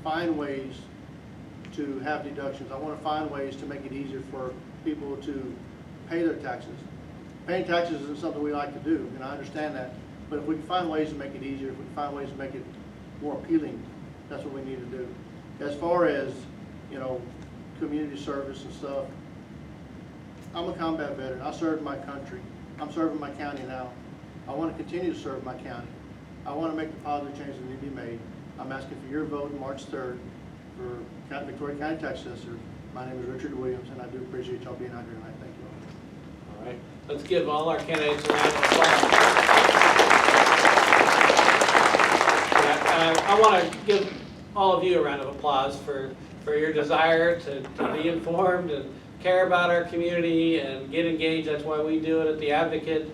find ways to have deductions. I want to find ways to make it easier for people to pay their taxes. Paying taxes isn't something we like to do, and I understand that. But if we can find ways to make it easier, if we can find ways to make it more appealing, that's what we need to do. As far as, you know, community service and stuff, I'm a combat veteran. I served my country. I'm serving my county now. I want to continue to serve my county. I want to make the positive changes that need to be made. I'm asking for your vote on March 3rd for Victoria County Tax Assessor. My name is Richard Williams, and I do appreciate y'all being out here tonight. Thank you. All right, let's give all our candidates a round of applause. I want to give all of you a round of applause for your desire to be informed and care about our community and get engaged. That's why we do it at the Advocate.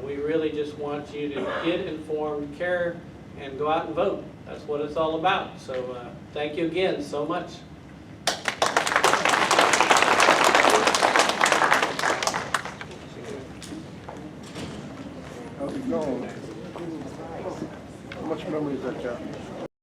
We really just want you to get informed, care, and go out and vote. That's what it's all about. So thank you again so much. How's it going? How much memory is that, Jack?